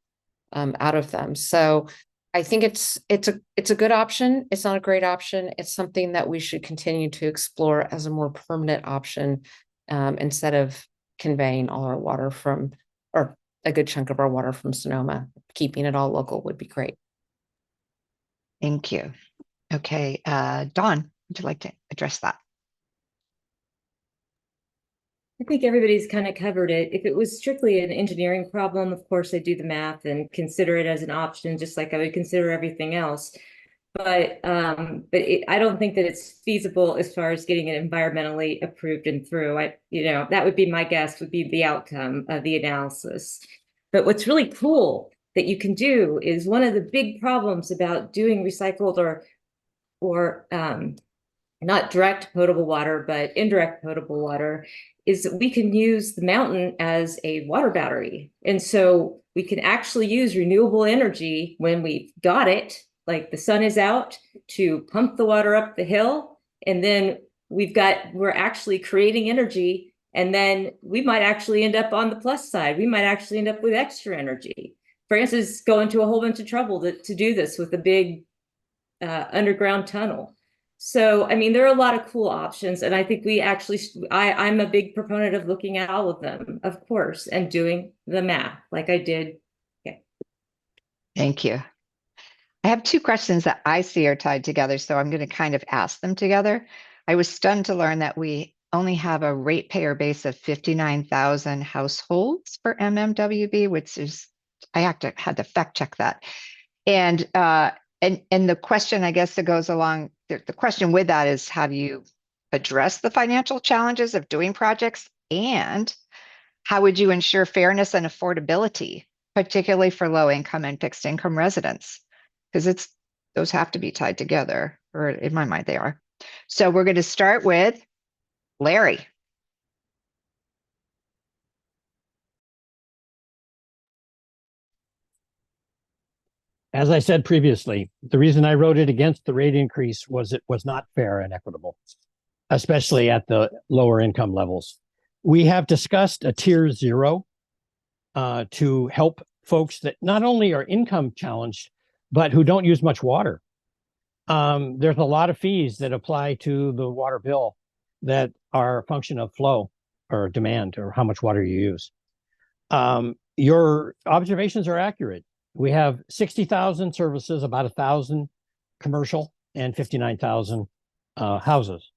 them. So I think it's a good option. It's not a great option. It's something that we should continue to explore as a more permanent option, instead of conveying all our water from, or a good chunk of our water from Sonoma. Keeping it all local would be great. Thank you. Okay, Dawn, would you like to address that? I think everybody's kind of covered it. If it was strictly an engineering problem, of course, I'd do the math and consider it as an option, just like I would consider everything else. But I don't think that it's feasible as far as getting it environmentally approved and through. That would be my guess, would be the outcome of the analysis. But what's really cool that you can do is, one of the big problems about doing recycled or not direct potable water, but indirect potable water, is that we can use the mountain as a water battery. And so we can actually use renewable energy when we've got it, like the sun is out, to pump the water up the hill. And then we're actually creating energy. And then we might actually end up on the plus side. We might actually end up with extra energy. France is going to a whole bunch of trouble to do this with a big underground tunnel. So, I mean, there are a lot of cool options, and I think I'm a big proponent of looking at all of them, of course, and doing the math like I did. Okay. Thank you. I have two questions that I see are tied together, so I'm going to kind of ask them together. I was stunned to learn that we only have a ratepayer base of 59,000 households for MMWB, which is, I had to fact check that. And the question, I guess, that goes along, the question with that is, how do you address the financial challenges of doing projects? And how would you ensure fairness and affordability, particularly for low income and fixed income residents? Because those have to be tied together, or in my mind they are. So we're going to start with Larry. As I said previously, the reason I voted against the rate increase was it was not fair and equitable, especially at the lower income levels. We have discussed a tier 0 to help folks that not only are income challenged, but who don't use much water. There's a lot of fees that apply to the water bill that are a function of flow or demand or how much water you use. Your observations are accurate. We have 60,000 services, about 1,000 commercial, and 59,000 houses.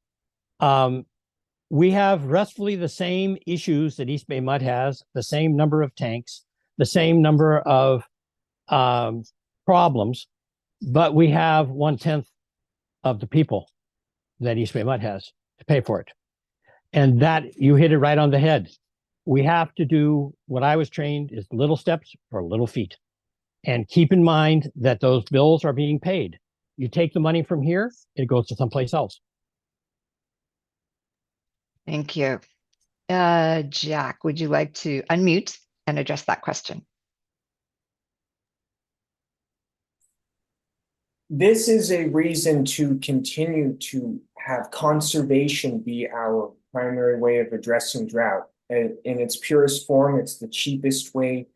We have roughly the same issues that East Bay Mud has, the same number of tanks, the same number of problems, but we have 1/10 of the people that East Bay Mud has to pay for it. And that, you hit it right on the head. We have to do what I was trained is little steps for little feet. And keep in mind that those bills are being paid. You take the money from here, it goes to someplace else. Thank you. Jack, would you like to unmute and address that question? This is a reason to continue to have conservation be our primary way of addressing drought. In its purest form, it's the cheapest way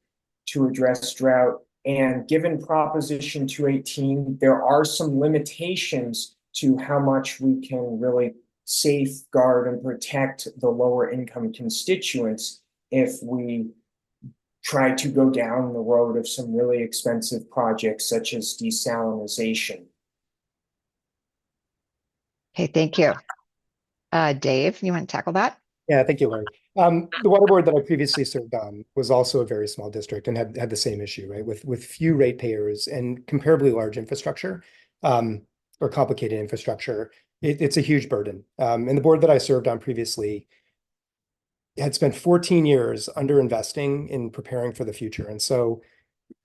to address drought. And given Proposition 218, there are some limitations to how much we can really safeguard and protect the lower income constituents if we try to go down the road of some really expensive projects such as desalination. Okay, thank you. Dave, you want to tackle that? Yeah, thank you, Larry. The water board that I previously served on was also a very small district and had the same issue, right? With few ratepayers and comparably large infrastructure, or complicated infrastructure. It's a huge burden. And the board that I served on previously had spent 14 years underinvesting in preparing for the future. And so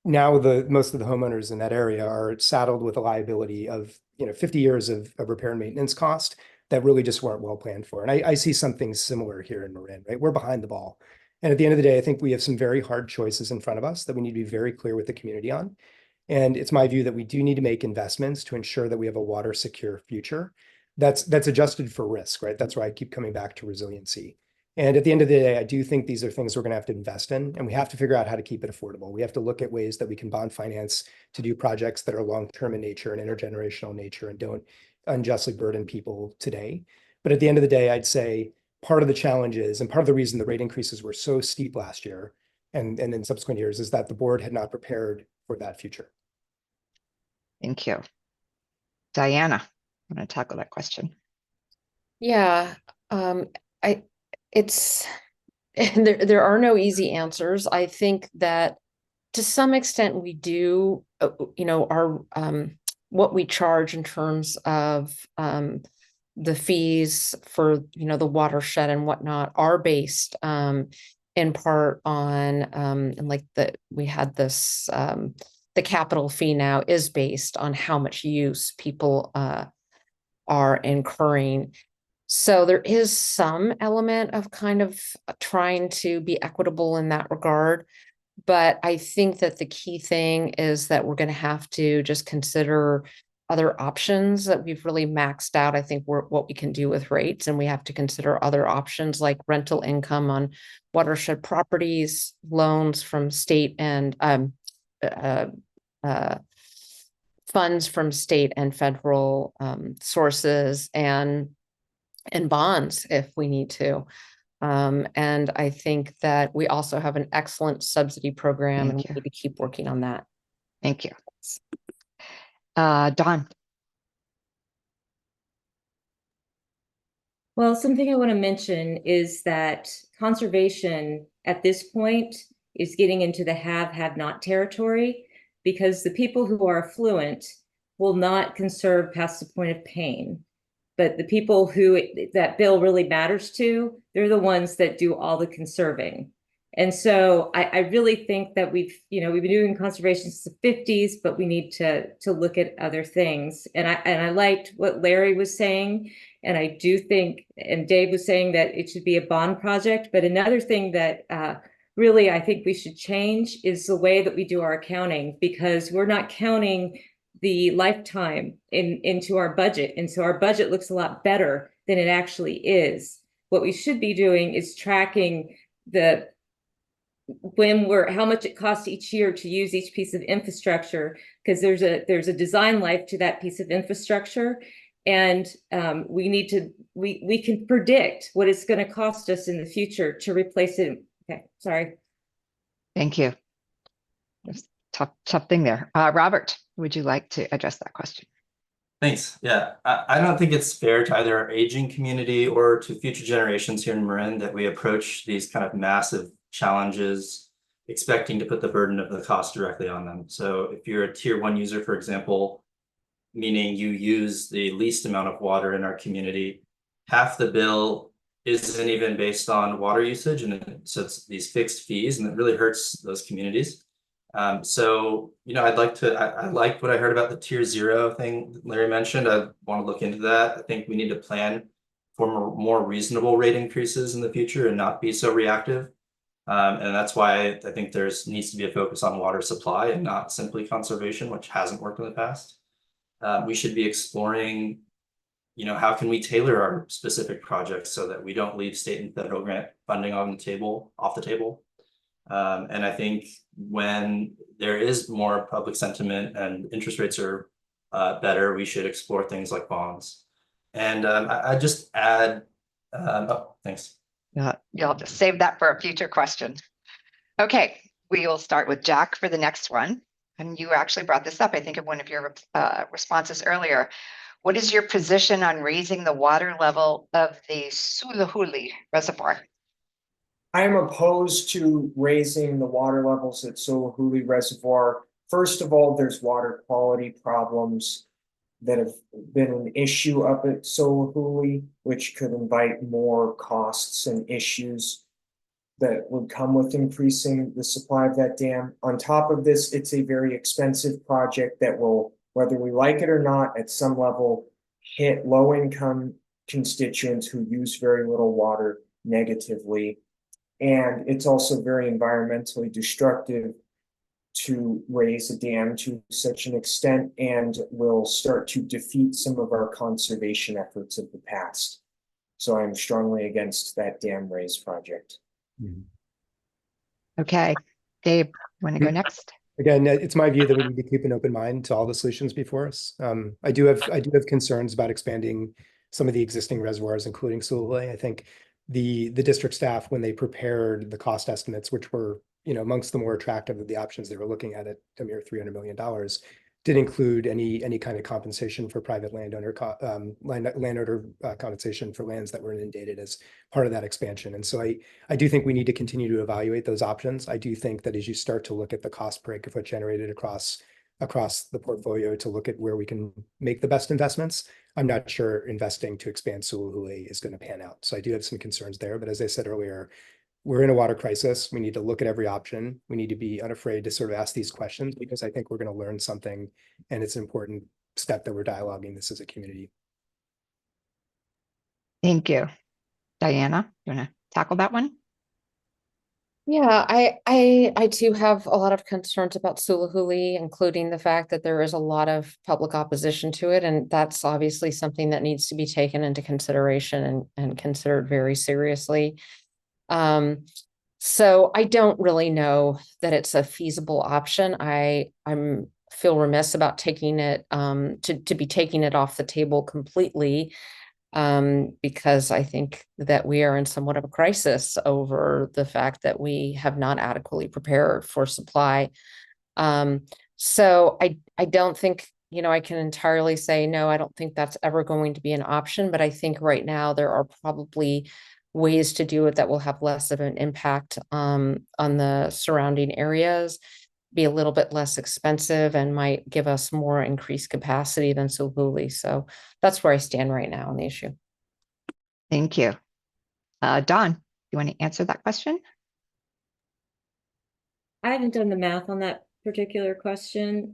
now most of the homeowners in that area are saddled with a liability of 50 years of repair and maintenance cost that really just weren't well planned for. And I see something similar here in Marin, right? We're behind the ball. And at the end of the day, I think we have some very hard choices in front of us that we need to be very clear with the community on. And it's my view that we do need to make investments to ensure that we have a water secure future that's adjusted for risk, right? That's why I keep coming back to resiliency. And at the end of the day, I do think these are things we're going to have to invest in, and we have to figure out how to keep it affordable. We have to look at ways that we can bond finance to do projects that are long-term in nature and intergenerational in nature and don't unjustly burden people today. But at the end of the day, I'd say part of the challenge is, and part of the reason the rate increases were so steep last year and in subsequent years, is that the board had not prepared for that future. Thank you. Diana, I'm going to tackle that question. Yeah, it's there are no easy answers. I think that to some extent we do, our what we charge in terms of the fees for the watershed and whatnot are based in part on and like we had this the capital fee now is based on how much use people are incurring. So there is some element of kind of trying to be equitable in that regard. But I think that the key thing is that we're going to have to just consider other options that we've really maxed out. I think what we can do with rates, and we have to consider other options like rental income on watershed properties, loans from state and funds from state and federal sources, and bonds if we need to. And I think that we also have an excellent subsidy program, and we need to keep working on that. Thank you. Dawn. Well, something I want to mention is that conservation at this point is getting into the have not territory, because the people who are affluent will not conserve past the point of pain. But the people who that bill really matters to, they're the ones that do all the conserving. And so I really think that we've been doing conservation since the 50s, but we need to look at other things. And I liked what Larry was saying. And I do think, and Dave was saying, that it should be a bond project. But another thing that really I think we should change is the way that we do our accounting, because we're not counting the lifetime into our budget. And so our budget looks a lot better than it actually is. What we should be doing is tracking how much it costs each year to use each piece of infrastructure, because there's a design life to that piece of infrastructure. And we can predict what it's going to cost us in the future to replace it. Okay, sorry. Thank you. Tough thing there. Robert, would you like to address that question? Thanks. Yeah, I don't think it's fair to either our aging community or to future generations here in Marin that we approach these kind of massive challenges expecting to put the burden of the cost directly on them. So if you're a tier 1 user, for example, meaning you use the least amount of water in our community, half the bill isn't even based on water usage, and so it's these fixed fees, and it really hurts those communities. So, I like what I heard about the tier 0 thing that Larry mentioned. I want to look into that. I think we need to plan for more reasonable rate increases in the future and not be so reactive. And that's why I think needs to be a focus on water supply and not simply conservation, which hasn't worked in the past. We should be exploring, how can we tailor our specific projects so that we don't leave state and federal grant funding off the table. And I think when there is more public sentiment and interest rates are better, we should explore things like bonds. And I just add, thanks. You'll have to save that for a future question. Okay, we will start with Jack for the next one. And you actually brought this up, I think, in one of your responses earlier. What is your position on raising the water level of the Sulahuli Reservoir? I am opposed to raising the water levels at Solahuli Reservoir. First of all, there's water quality problems that have been an issue up at Solahuli, which could invite more costs and issues that would come with increasing the supply of that dam. On top of this, it's a very expensive project that will, whether we like it or not, at some level, hit low-income constituents who use very little water negatively. And it's also very environmentally destructive to raise a dam to such an extent, and will start to defeat some of our conservation efforts of the past. So I'm strongly against that dam raise project. Okay, Dave, you want to go next? Again, it's my view that we need to keep an open mind to all the solutions before us. I do have concerns about expanding some of the existing reservoirs, including Solahuli. I think the district staff, when they prepared the cost estimates, which were, amongst the more attractive of the options they were looking at a mere $300 million, did include any kind of compensation for private landowner compensation for lands that were inundated as part of that expansion. And so I do think we need to continue to evaluate those options. I do think that as you start to look at the cost per acre foot generated across the portfolio to look at where we can make the best investments, I'm not sure investing to expand Solahuli is going to pan out. So I do have some concerns there. But as I said earlier, we're in a water crisis. We need to look at every option. We need to be unafraid to sort of ask these questions, because I think we're going to learn something, and it's an important step that we're dialoguing this as a community. Thank you. Diana, you want to tackle that one? Yeah, I too have a lot of concerns about Sulahuli, including the fact that there is a lot of public opposition to it, and that's obviously something that needs to be taken into consideration and considered very seriously. So I don't really know that it's a feasible option. I'm feel remiss about taking it to be taking it off the table completely, because I think that we are in somewhat of a crisis over the fact that we have not adequately prepared for supply. So I don't think, I can entirely say, no, I don't think that's ever going to be an option, but I think right now there are probably ways to do it that will have less of an impact on the surrounding areas, be a little bit less expensive, and might give us more increased capacity than Sulahuli. So that's where I stand right now on the issue. Thank you. Dawn, you want to answer that question? I haven't done the math on that particular question,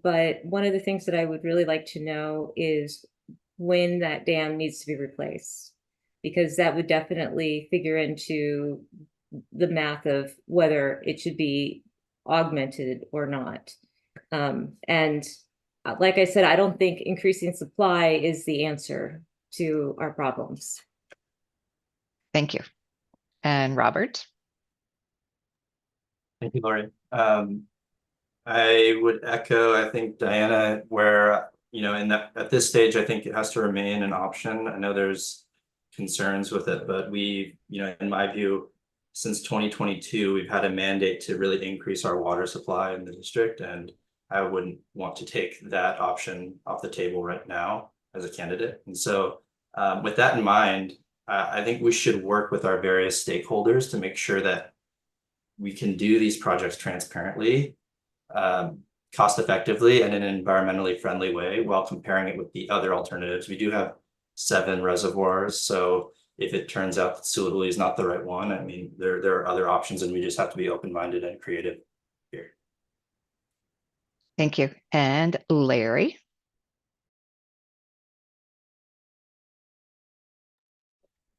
but one of the things that I would really like to know is when that dam needs to be replaced, because that would definitely figure into the math of whether it should be augmented or not. And like I said, I don't think increasing supply is the answer to our problems. Thank you. And Robert? Thank you, Lori. I would echo, I think, Diana, where, at this stage, I think it has to remain an option. I know there's concerns with it, but we, in my view, since 2022, we've had a mandate to really increase our water supply in the district, and I wouldn't want to take that option off the table right now as a candidate. And so with that in mind, I think we should work with our various stakeholders to make sure that we can do these projects transparently, cost effectively, and in an environmentally friendly way while comparing it with the other alternatives. We do have 7 reservoirs, so if it turns out that Sulahuli is not the right one, I mean, there are other options, and we just have to be open-minded and creative here. Thank you. And Larry?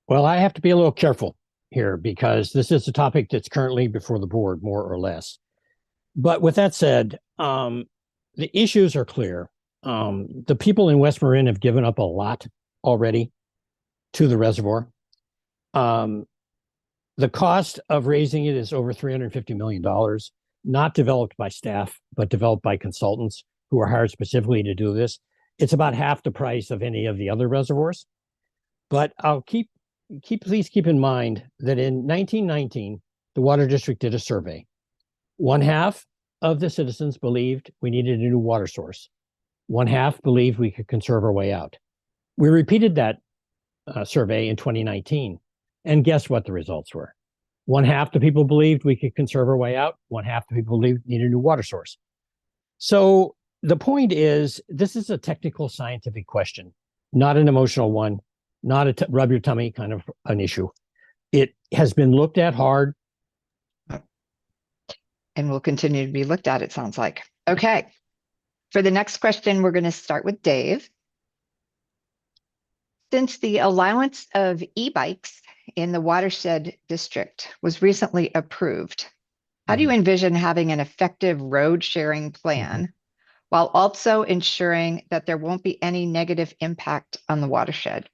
Well, I have to be a little careful here because this is a topic that's currently before the board, more or less. But with that said, the issues are clear. The people in West Marin have given up a lot already to the reservoir. The cost of raising it is over $350 million, not developed by staff, but developed by consultants who are hired specifically to do this. It's about half the price of any of the other reservoirs. But please keep in mind that in 1919, the Water District did a survey. One half of the citizens believed we needed a new water source. One half believed we could conserve our way out. We repeated that survey in 2019, and guess what the results were? One half the people believed we could conserve our way out. One half the people believed we need a new water source. So the point is, this is a technical scientific question, not an emotional one, not a rub your tummy kind of an issue. It has been looked at hard. And will continue to be looked at, it sounds like. Okay. For the next question, we're going to start with Dave. Since the allowance of e-bikes in the watershed district was recently approved, how do you envision having an effective road sharing plan while also ensuring that there won't be any negative impact on the watershed?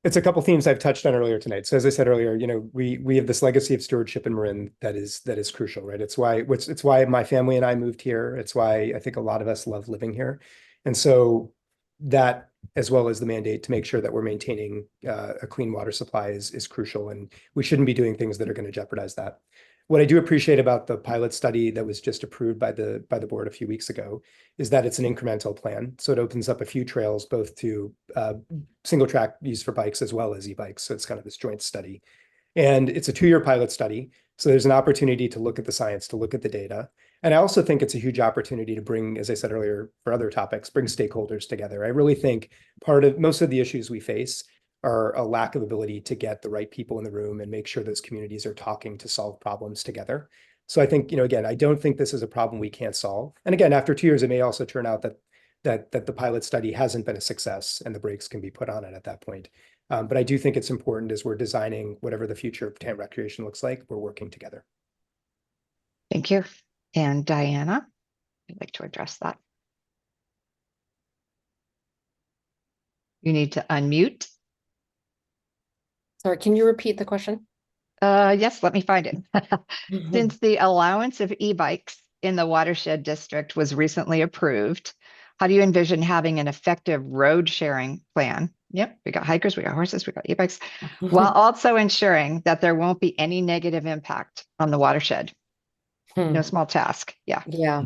It's a couple themes I've touched on earlier tonight. So as I said earlier, we have this legacy of stewardship in Marin that is crucial, right? It's why my family and I moved here. It's why I think a lot of us love living here. And so that, as well as the mandate to make sure that we're maintaining a clean water supply is crucial. And we shouldn't be doing things that are going to jeopardize that. What I do appreciate about the pilot study that was just approved by the board a few weeks ago is that it's an incremental plan. So it opens up a few trails, both to single track use for bikes as well as e-bikes. So it's kind of this joint study. And it's a 2-year pilot study. So there's an opportunity to look at the science, to look at the data. And I also think it's a huge opportunity to bring, as I said earlier, for other topics, bring stakeholders together. I really think most of the issues we face are a lack of ability to get the right people in the room and make sure those communities are talking to solve problems together. So I think, again, I don't think this is a problem we can't solve. And again, after 2 years, it may also turn out that the pilot study hasn't been a success and the brakes can be put on it at that point. But I do think it's important as we're designing whatever the future of Tam recreation looks like, we're working together. Thank you. And Diana, I'd like to address that. You need to unmute. Sorry, can you repeat the question? Yes, let me find it. Since the allowance of e-bikes in the watershed district was recently approved, how do you envision having an effective road sharing plan? Yep, we got hikers, we got horses, we got e-bikes, while also ensuring that there won't be any negative impact on the watershed. No small task. Yeah. Yeah.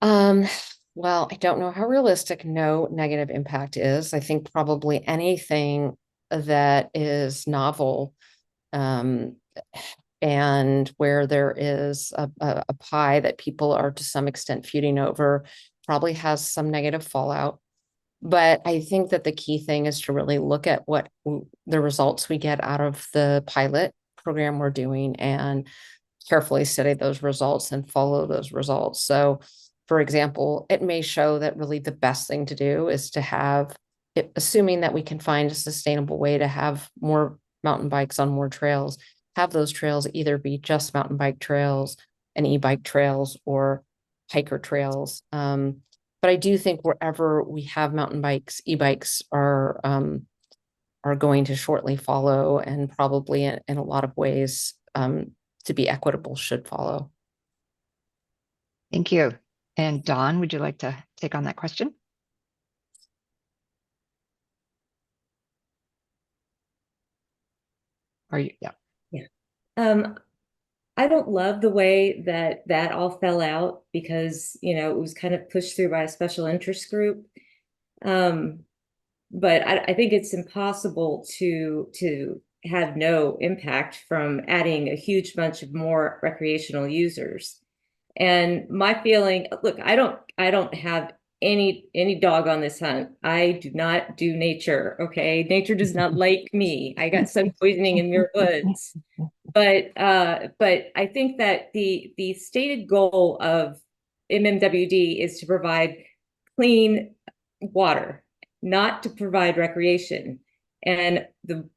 Well, I don't know how realistic no negative impact is. I think probably anything that is novel, and where there is a pie that people are to some extent feuding over probably has some negative fallout. But I think that the key thing is to really look at what the results we get out of the pilot program we're doing and carefully study those results and follow those results. So, for example, it may show that really the best thing to do is to have it, assuming that we can find a sustainable way to have more mountain bikes on more trails, have those trails either be just mountain bike trails and e-bike trails or hiker trails. But I do think wherever we have mountain bikes, e-bikes are going to shortly follow, and probably in a lot of ways, to be equitable, should follow. Thank you. And Dawn, would you like to take on that question? Are you? Yeah. Yeah. I don't love the way that all fell out because, it was kind of pushed through by a special interest group. But I think it's impossible to have no impact from adding a huge bunch of more recreational users. And my feeling, look, I don't have any dog on this hunt. I do not do nature. Okay. Nature does not like me. I got sun poisoning in your woods. But I think that the stated goal of MMWD is to provide clean water, not to provide recreation. And the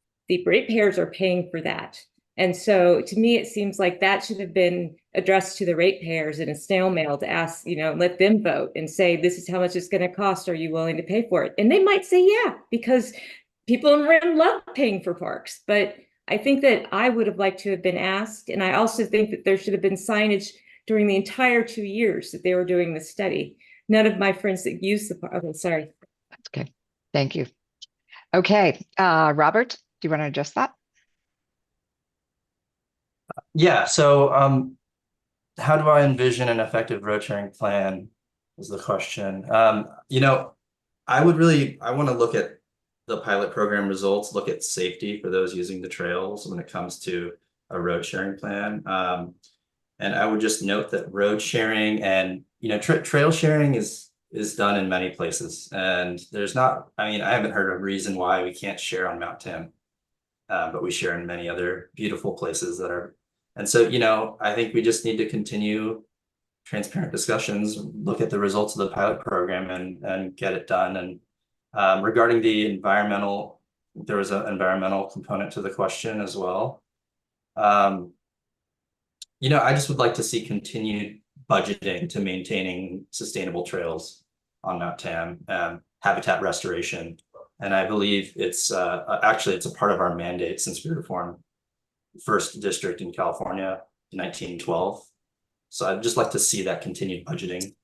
ratepayers are paying for that. And so to me, it seems like that should have been addressed to the ratepayers in a snail mail to ask, let them vote and say, this is how much it's going to cost. Are you willing to pay for it? And they might say, yeah, because people in Marin love paying for parks. But I think that I would have liked to have been asked. And I also think that there should have been signage during the entire 2 years that they were doing the study. None of my friends that used the park. Okay, sorry. That's okay. Thank you. Okay. Robert, do you want to address that? Yeah. So how do I envision an effective road sharing plan is the question. I want to look at the pilot program results look at safety for those using the trails when it comes to a road sharing plan. And I would just note that road sharing and, trail sharing is done in many places. And there's not, I haven't heard a reason why we can't share on Mount Tim. But we share in many other beautiful places that are. And so, I think we just need to continue transparent discussions, look at the results of the pilot program and get it done. And regarding the environmental, there was an environmental component to the question as well. I just would like to see continued budgeting to maintaining sustainable trails on Mount Tam, habitat restoration. And I believe it's actually it's a part of our mandate since we reformed first district in California in 1912. So I'd just like to see that continued budgeting.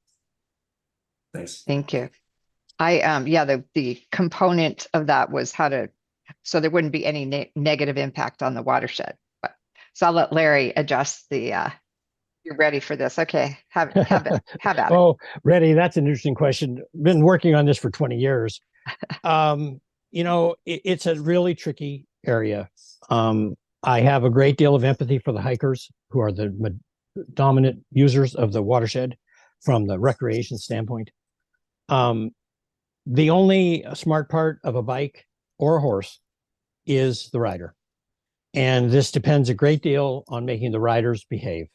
Thanks. Thank you. The component of that was so there wouldn't be any negative impact on the watershed. So I'll let Larry adjust the, you're ready for this. Okay, have at it. Oh, ready. That's an interesting question. Been working on this for 20 years. It's a really tricky area. I have a great deal of empathy for the hikers who are the dominant users of the watershed from the recreation standpoint. The only smart part of a bike or a horse is the rider. And this depends a great deal on making the riders behave.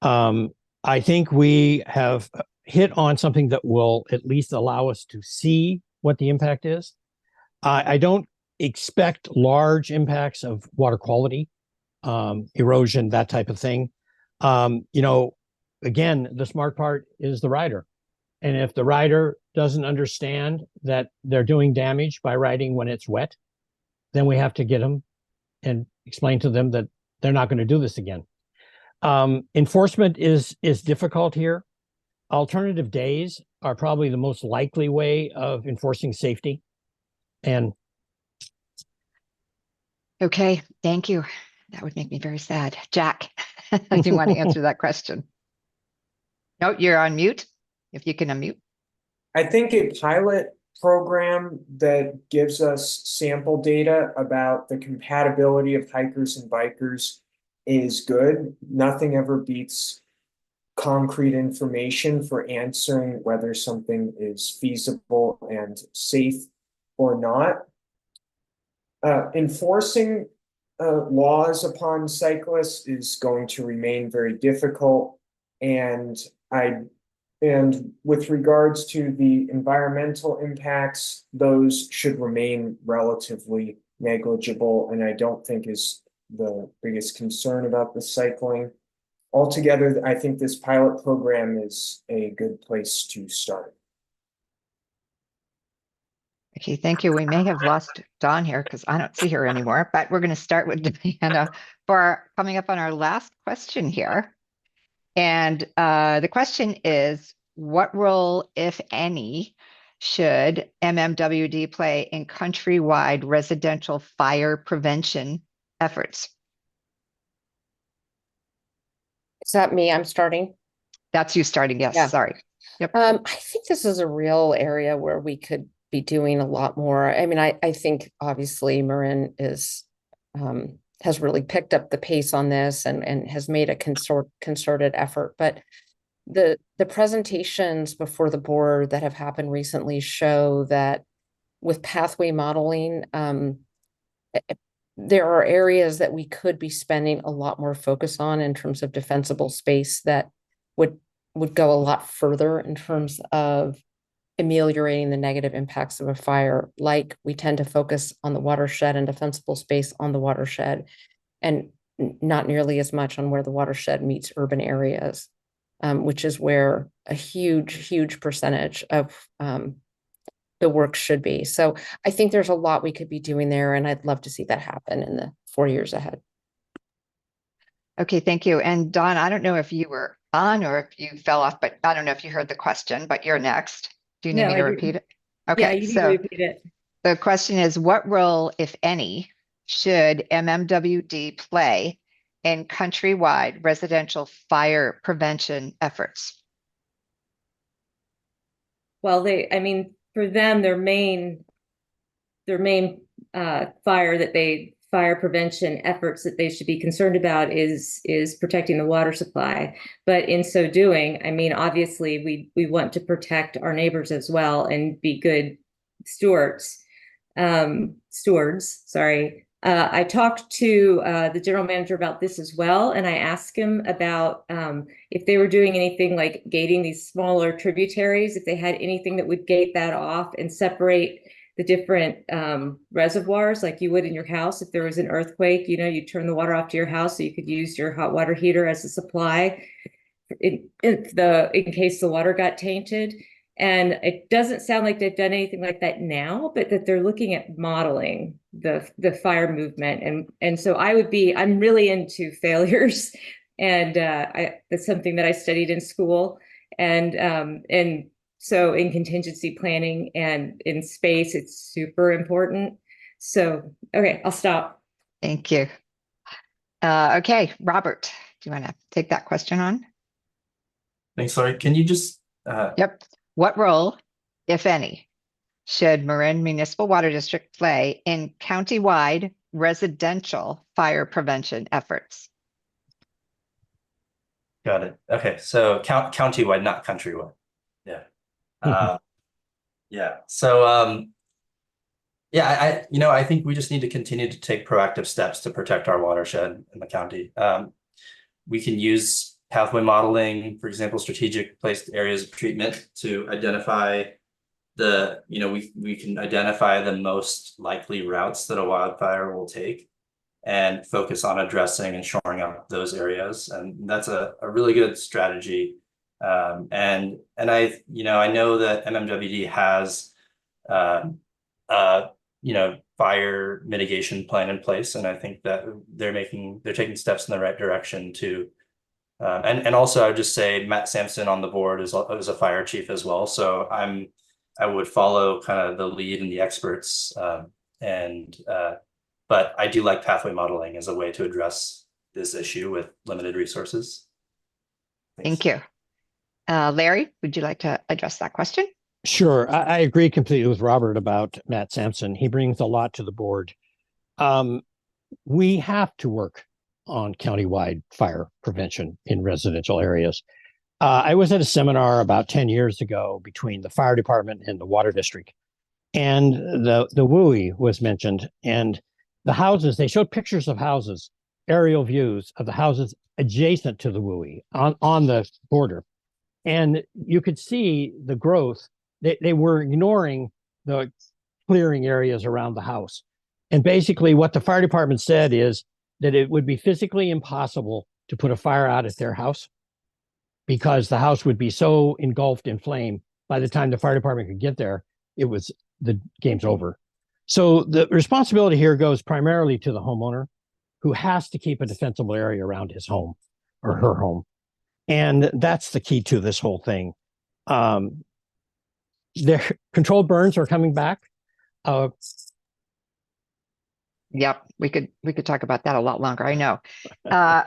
I think we have hit on something that will at least allow us to see what the impact is. I don't expect large impacts of water quality, erosion, that type of thing. Again, the smart part is the rider. And if the rider doesn't understand that they're doing damage by riding when it's wet, then we have to get them and explain to them that they're not going to do this again. Enforcement is difficult here. Alternative days are probably the most likely way of enforcing safety. And okay, thank you. That would make me very sad. Jack, do you want to answer that question? No, you're on mute. If you can unmute. I think a pilot program that gives us sample data about the compatibility of hikers and bikers is good. Nothing ever beats concrete information for answering whether something is feasible and safe or not. Enforcing laws upon cyclists is going to remain very difficult, and with regards to the environmental impacts, those should remain relatively negligible, and I don't think is the biggest concern about the cycling. Altogether, I think this pilot program is a good place to start. Okay, thank you. We may have lost Dawn here because I don't see her anymore, but we're going to start with Diana for coming up on our last question here. And the question is, what role, if any, should MMWD play in countrywide residential fire prevention efforts? Is that me? I'm starting. That's you starting. Yes. Yeah. Sorry. Yep. I think this is a real area where we could be doing a lot more. I think obviously Marin is has really picked up the pace on this and has made a concerted effort. But the presentations before the board that have happened recently show that with pathway modeling, there are areas that we could be spending a lot more focus on in terms of defensible space that would go a lot further in terms of ameliorating the negative impacts of a fire. Like we tend to focus on the watershed and defensible space on the watershed, and not nearly as much on where the watershed meets urban areas, which is where a huge percentage of the work should be. So I think there's a lot we could be doing there, and I'd love to see that happen in the 4 years ahead. Okay, thank you. And Dawn, I don't know if you were on or if you fell off, but I don't know if you heard the question, but you're next. Do you need me to repeat it? Okay, yeah, you need to repeat it. The question is, what role, if any, should MMWD play in countrywide residential fire prevention efforts? Well, for them, their main their main fire prevention efforts that they should be concerned about is protecting the water supply. But in so doing, I mean, obviously we want to protect our neighbors as well and be good stewards. Sorry. I talked to the general manager about this as well, and I asked him about if they were doing anything like gating these smaller tributaries, if they had anything that would gate that off and separate the different reservoirs like you would in your house. If there was an earthquake, you know, you turn the water off to your house so you could use your hot water heater as a supply in case the water got tainted. And it doesn't sound like they've done anything like that now, but that they're looking at modeling the fire movement. And so I'm really into failures. And that's something that I studied in school. And so in contingency planning and in space, it's super important. So, okay, I'll stop. Thank you. Okay, Robert, do you want to take that question on? Thanks, Lori. Can you just Yep. What role, if any, should Marin Municipal Water District play in county-wide residential fire prevention efforts? got it? Okay, so county-wide, not countrywide. Yeah. Yeah. So yeah, I think we just need to continue to take proactive steps to protect our watershed in the county. We can use pathway modeling, for example, strategic placed areas of treatment to identify we can identify the most likely routes that a wildfire will take and focus on addressing and shoring up those areas. And that's a really good strategy. And I know that MMWD has fire mitigation plan in place, and I think that they're taking steps in the right direction to. And also, I would just say Matt Sampson on the board is a fire chief as well. So I would follow kind of the lead and the experts. But I do like pathway modeling as a way to address this issue with limited resources. Thanks. Thank you. Larry, would you like to address that question? Sure. I agree completely with Robert about Matt Sampson. He brings a lot to the board. We have to work on countywide fire prevention in residential areas. I was at a seminar about 10 years ago between the fire department and the water district, and the WUI was mentioned, and the houses, they showed pictures of houses, aerial views of the houses adjacent to the WUI on the border. And you could see the growth. They were ignoring the clearing areas around the house. And basically what the fire department said is that it would be physically impossible to put a fire out at their house because the house would be so engulfed in flame. By the time the fire department could get there, the game's over. So the responsibility here goes primarily to the homeowner, who has to keep a defensible area around his home or her home. And that's the key to this whole thing. The controlled burns are coming back. Yep, we could talk about that a lot longer, I know.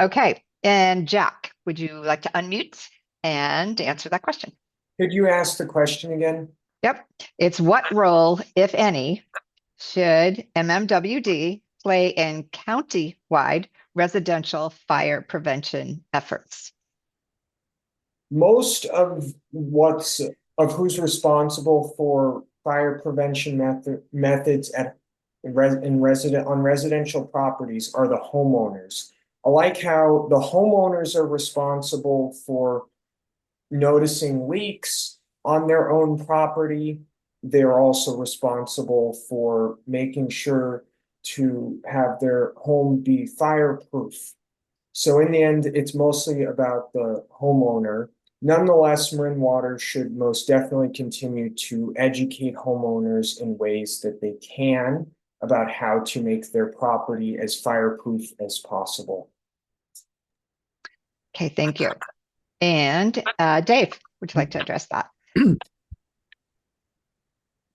Okay, and Jack, would you like to unmute and answer that question? Could you ask the question again? Yep, it's what role, if any, should MMWD play in county-wide residential fire prevention efforts? Most of who's responsible for fire prevention methods on residential properties are the homeowners. I like how the homeowners are responsible for noticing leaks on their own property. They're also responsible for making sure to have their home be fireproof. So in the end, it's mostly about the homeowner. Nonetheless, Marin Water should most definitely continue to educate homeowners in ways that they can about how to make their property as fireproof as possible. Okay, thank you. And Dave, would you like to address that?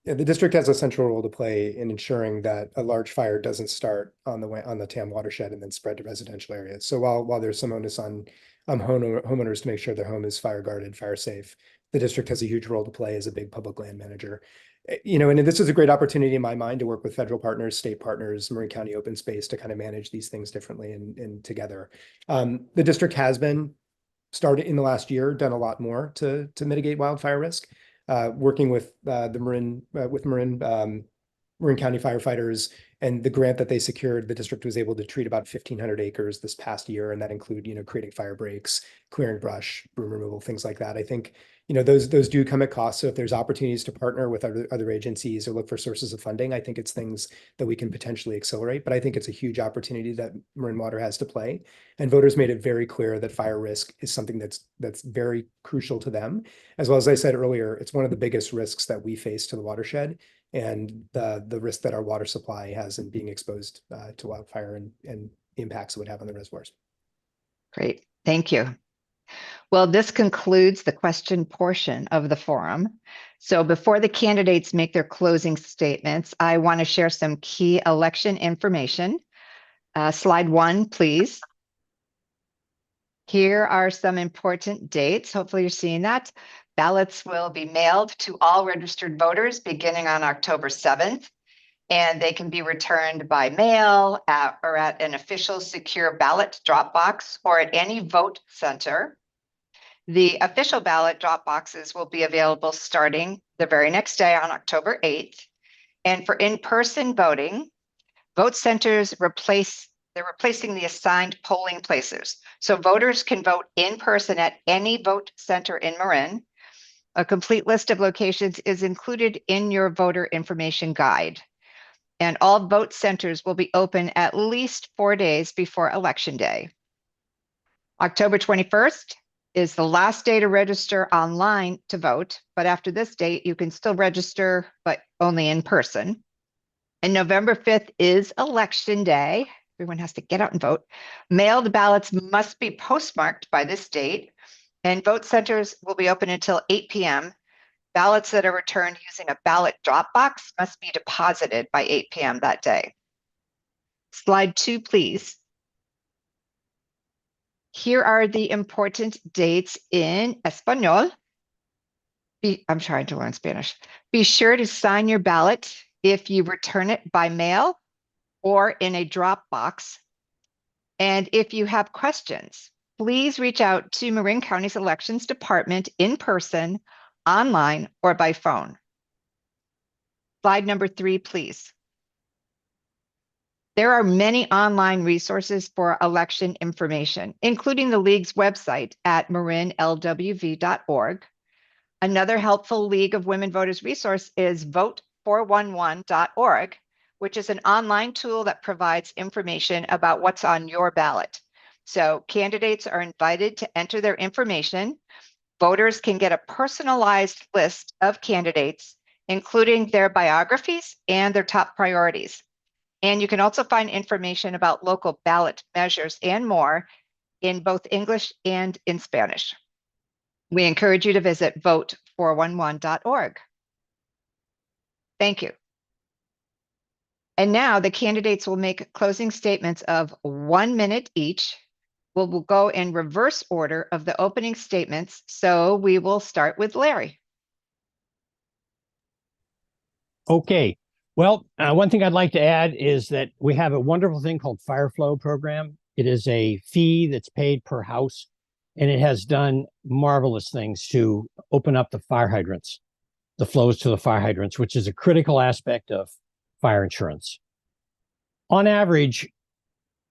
Yeah, the district has a central role to play in ensuring that a large fire doesn't start on the TAM watershed and then spread to residential areas. So while there's some onus on homeowners to make sure their home is fire guarded, fire safe, the district has a huge role to play as a big public land manager. And this is a great opportunity in my mind to work with federal partners, state partners, Marin County Open Space to kind of manage these things differently and together. The district has been started in the last year, done a lot more to mitigate wildfire risk, working with Marin County firefighters, and the grant that they secured, the district was able to treat about 1,500 acres this past year, and that include, creating fire breaks, clearing brush, broom removal, things like that. I think, those do come at cost. So if there's opportunities to partner with other agencies or look for sources of funding, I think it's things that we can potentially accelerate. But I think it's a huge opportunity that Marin Water has to play. And voters made it very clear that fire risk is something that's very crucial to them. As well as I said earlier, it's one of the biggest risks that we face to the watershed, and the risk that our water supply has in being exposed to wildfire and the impacts it would have on the reservoirs. Great, thank you. Well, this concludes the question portion of the forum. So before the candidates make their closing statements, I want to share some key election information. Slide 1, please. Here are some important dates. Hopefully you're seeing that. Ballots will be mailed to all registered voters beginning on October 7th, and they can be returned by mail or at an official secure ballot drop box or at any vote center. The official ballot drop boxes will be available starting the very next day on October 8th. And for in-person voting, vote centers they're replacing the assigned polling places. So voters can vote in person at any vote center in Marin. A complete list of locations is included in your voter information guide. And all vote centers will be open at least 4 days before Election Day. October 21st is the last day to register online to vote, but after this date, you can still register, but only in person. And November 5th is Election Day. Everyone has to get out and vote. Mailed ballots must be postmarked by this date, and vote centers will be open until 8 p.m. Ballots that are returned using a ballot drop box must be deposited by 8 p.m. that day. Slide 2, please. Here are the important dates in Espanol. I'm trying to learn Spanish. Be sure to sign your ballot if you return it by mail or in a drop box. And if you have questions, please reach out to Marin County's Elections Department in person, online, or by phone. Slide number 3, please. There are many online resources for election information, including the League's website at marinlwv.org. Another helpful League of Women Voters resource is vote411.org, which is an online tool that provides information about what's on your ballot. So candidates are invited to enter their information. Voters can get a personalized list of candidates, including their biographies and their top priorities. And you can also find information about local ballot measures and more in both English and in Spanish. We encourage you to visit vote411.org. Thank you. And now the candidates will make closing statements of 1 minute each. We'll go in reverse order of the opening statements. So we will start with Larry. Okay. Well, one thing I'd like to add is that we have a wonderful thing called Fire Flow program. It is a fee that's paid per house, and it has done marvelous things to open up the fire hydrants, the flows to the fire hydrants, which is a critical aspect of fire insurance. On average,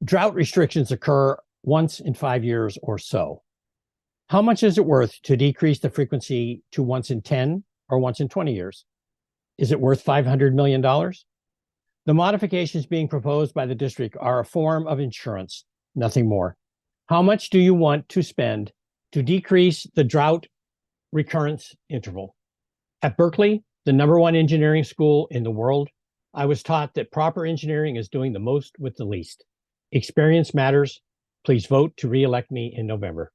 drought restrictions occur once in 5 years or so. How much is it worth to decrease the frequency to once in 10 or once in 20 years? Is it worth $500 million? The modifications being proposed by the district are a form of insurance, nothing more. How much do you want to spend to decrease the drought recurrence interval? At Berkeley, the #1 engineering school in the world, I was taught that proper engineering is doing the most with the least. Experience matters. Please vote to re-elect me in November.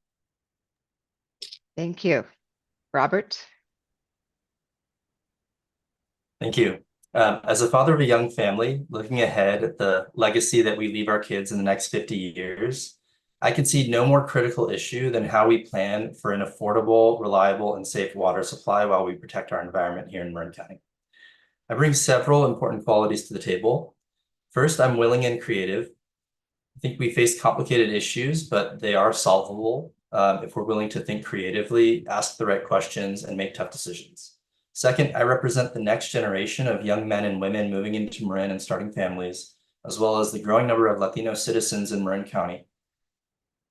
Thank you. Robert? Thank you. As a father of a young family, looking ahead at the legacy that we leave our kids in the next 50 years, I can see no more critical issue than how we plan for an affordable, reliable, and safe water supply while we protect our environment here in Marin County. I bring several important qualities to the table. First, I'm willing and creative. I think we face complicated issues, but they are solvable if we're willing to think creatively, ask the right questions, and make tough decisions. Second, I represent the next generation of young men and women moving into Marin and starting families, as well as the growing number of Latino citizens in Marin County.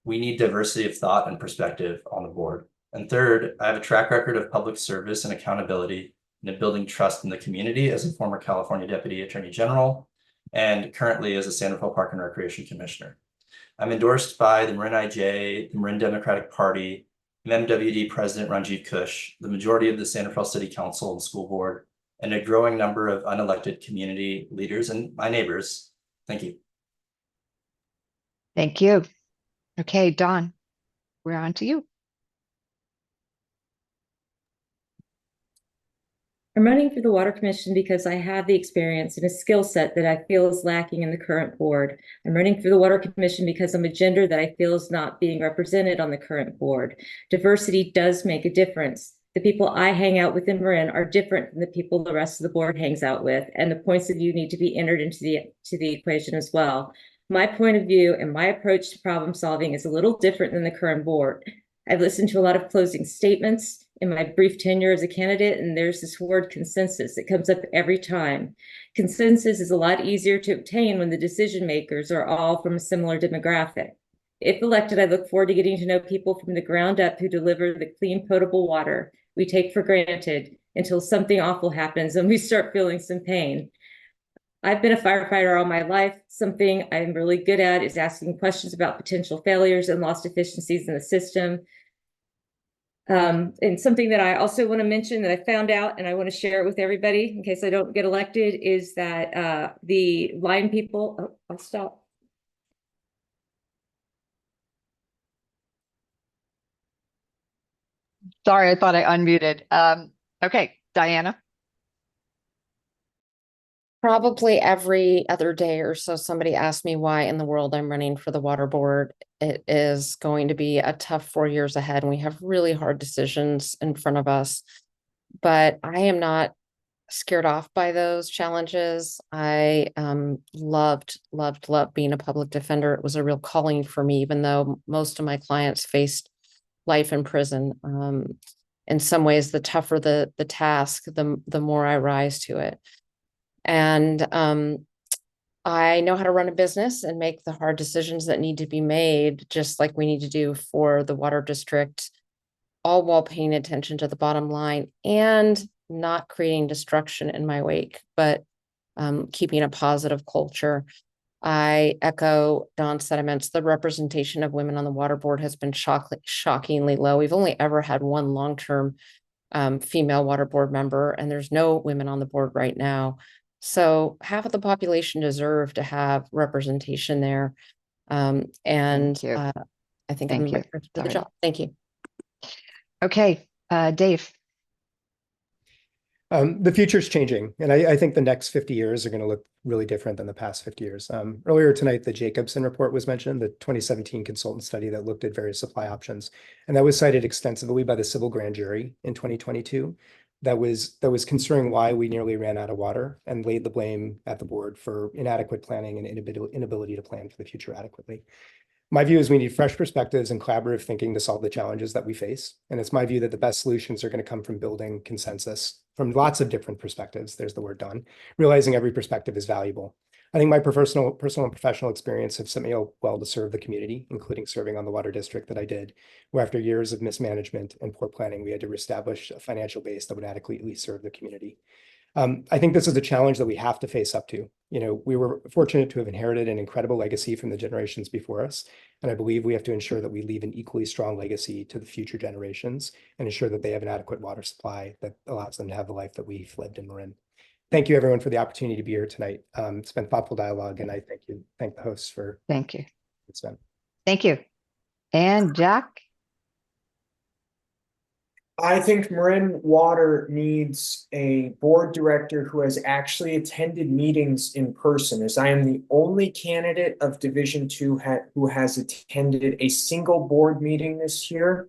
We need diversity of thought and perspective on the board. And third, I have a track record of public service and accountability and of building trust in the community as a former California Deputy Attorney General and currently as a San Rafael Park and Recreation Commissioner. I'm endorsed by the Marin IJ, the Marin Democratic Party, MMWD President Ranjiv Kush, the majority of the San Rafael City Council and School Board, and a growing number of unelected community leaders and my neighbors. Thank you. Thank you. Okay, Dawn, we're on to you. I'm running for the Water Commission because I have the experience and a skill set that I feel is lacking in the current board. I'm running for the Water Commission because I'm a gender that I feel is not being represented on the current board. Diversity does make a difference. The people I hang out with in Marin are different than the people the rest of the board hangs out with, and the points of view need to be entered into the equation as well. My point of view and my approach to problem solving is a little different than the current board. I've listened to a lot of closing statements in my brief tenure as a candidate, and there's this word consensus that comes up every time. Consensus is a lot easier to obtain when the decision makers are all from a similar demographic. If elected, I look forward to getting to know people from the ground up who deliver the clean, potable water we take for granted until something awful happens and we start feeling some pain. I've been a firefighter all my life. Something I'm really good at is asking questions about potential failures and lost efficiencies in the system. And something that I also want to mention that I found out and I want to share it with everybody in case I don't get elected is that the line people, I'll stop. Sorry, I thought I unmuted. Okay, Diana. Probably every other day or so, somebody asks me why in the world I'm running for the water board. It is going to be a tough 4 years ahead, and we have really hard decisions in front of us. But I am not scared off by those challenges. I loved being a public defender. It was a real calling for me, even though most of my clients faced life in prison. In some ways, the tougher the task, the more I rise to it. And I know how to run a business and make the hard decisions that need to be made, just like we need to do for the water district, all while paying attention to the bottom line and not creating destruction in my wake, but keeping a positive culture. I echo Dawn's sentiments. The representation of women on the water board has been shockingly low. We've only ever had one long-term female water board member, and there's no women on the board right now. So half of the population deserve to have representation there. I think I'm the right person for the job. Thank you. Okay, Dave. The future is changing, and I think the next 50 years are going to look really different than the past 50 years. Earlier tonight, the Jacobson report was mentioned, the 2017 consultant study that looked at various supply options, and that was cited extensively by the civil grand jury in 2022. That was considering why we nearly ran out of water and laid the blame at the board for inadequate planning and inability to plan for the future adequately. My view is we need fresh perspectives and collaborative thinking to solve the challenges that we face. And it's my view that the best solutions are going to come from building consensus from lots of different perspectives. There's the word done, realizing every perspective is valuable. I think my personal and professional experience have set me up well to serve the community, including serving on the water district that I did, where after years of mismanagement and poor planning, we had to reestablish a financial base that would adequately serve the community. I think this is a challenge that we have to face up to. You know, we were fortunate to have inherited an incredible legacy from the generations before us. And I believe we have to ensure that we leave an equally strong legacy to the future generations and ensure that they have an adequate water supply that allows them to have the life that we've lived in Marin. Thank you, everyone, for the opportunity to be here tonight. It's been thoughtful dialogue, and I thank the hosts for. Thank you. It's been. Thank you. And Jack? I think Marin Water needs a board director who has actually attended meetings in person, as I am the only candidate of Division II who has attended a single board meeting this year.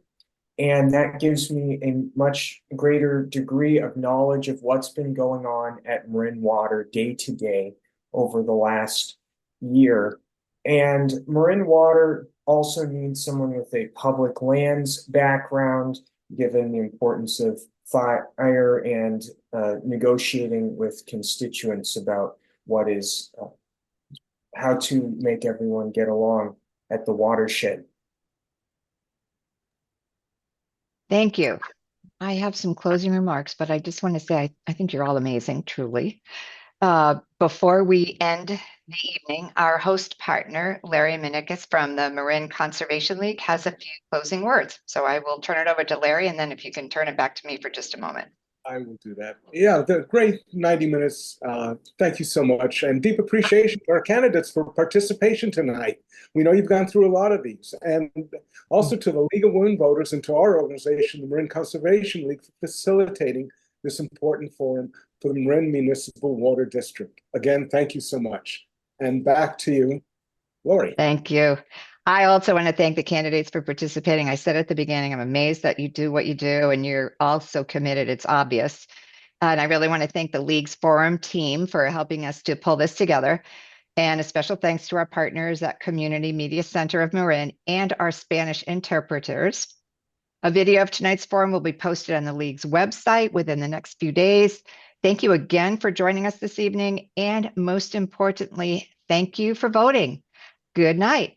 And that gives me a much greater degree of knowledge of what's been going on at Marin Water day to day over the last year. And Marin Water also needs someone with a public lands background, given the importance of fire and negotiating with constituents about what is how to make everyone get along at the watershed. Thank you. I have some closing remarks, but I just want to say I think you're all amazing, truly. Before we end the evening, our host partner, Larry Minikis from the Marin Conservation League, has a few closing words. So I will turn it over to Larry, and then if you can turn it back to me for just a moment. I will do that. Yeah, the great 90 minutes. Thank you so much. And deep appreciation to our candidates for participation tonight. We know you've gone through a lot of these. And also to the League of Women Voters and to our organization, the Marin Conservation League, for facilitating this important forum for the Marin Municipal Water District. Again, thank you so much. And back to you, Lori. Thank you. I also want to thank the candidates for participating. I said at the beginning, I'm amazed that you do what you do and you're all so committed. It's obvious. And I really want to thank the League's Forum team for helping us to pull this together. And a special thanks to our partners at Community Media Center of Marin and our Spanish interpreters. A video of tonight's forum will be posted on the League's website within the next few days. Thank you again for joining us this evening. And most importantly, thank you for voting. Good night.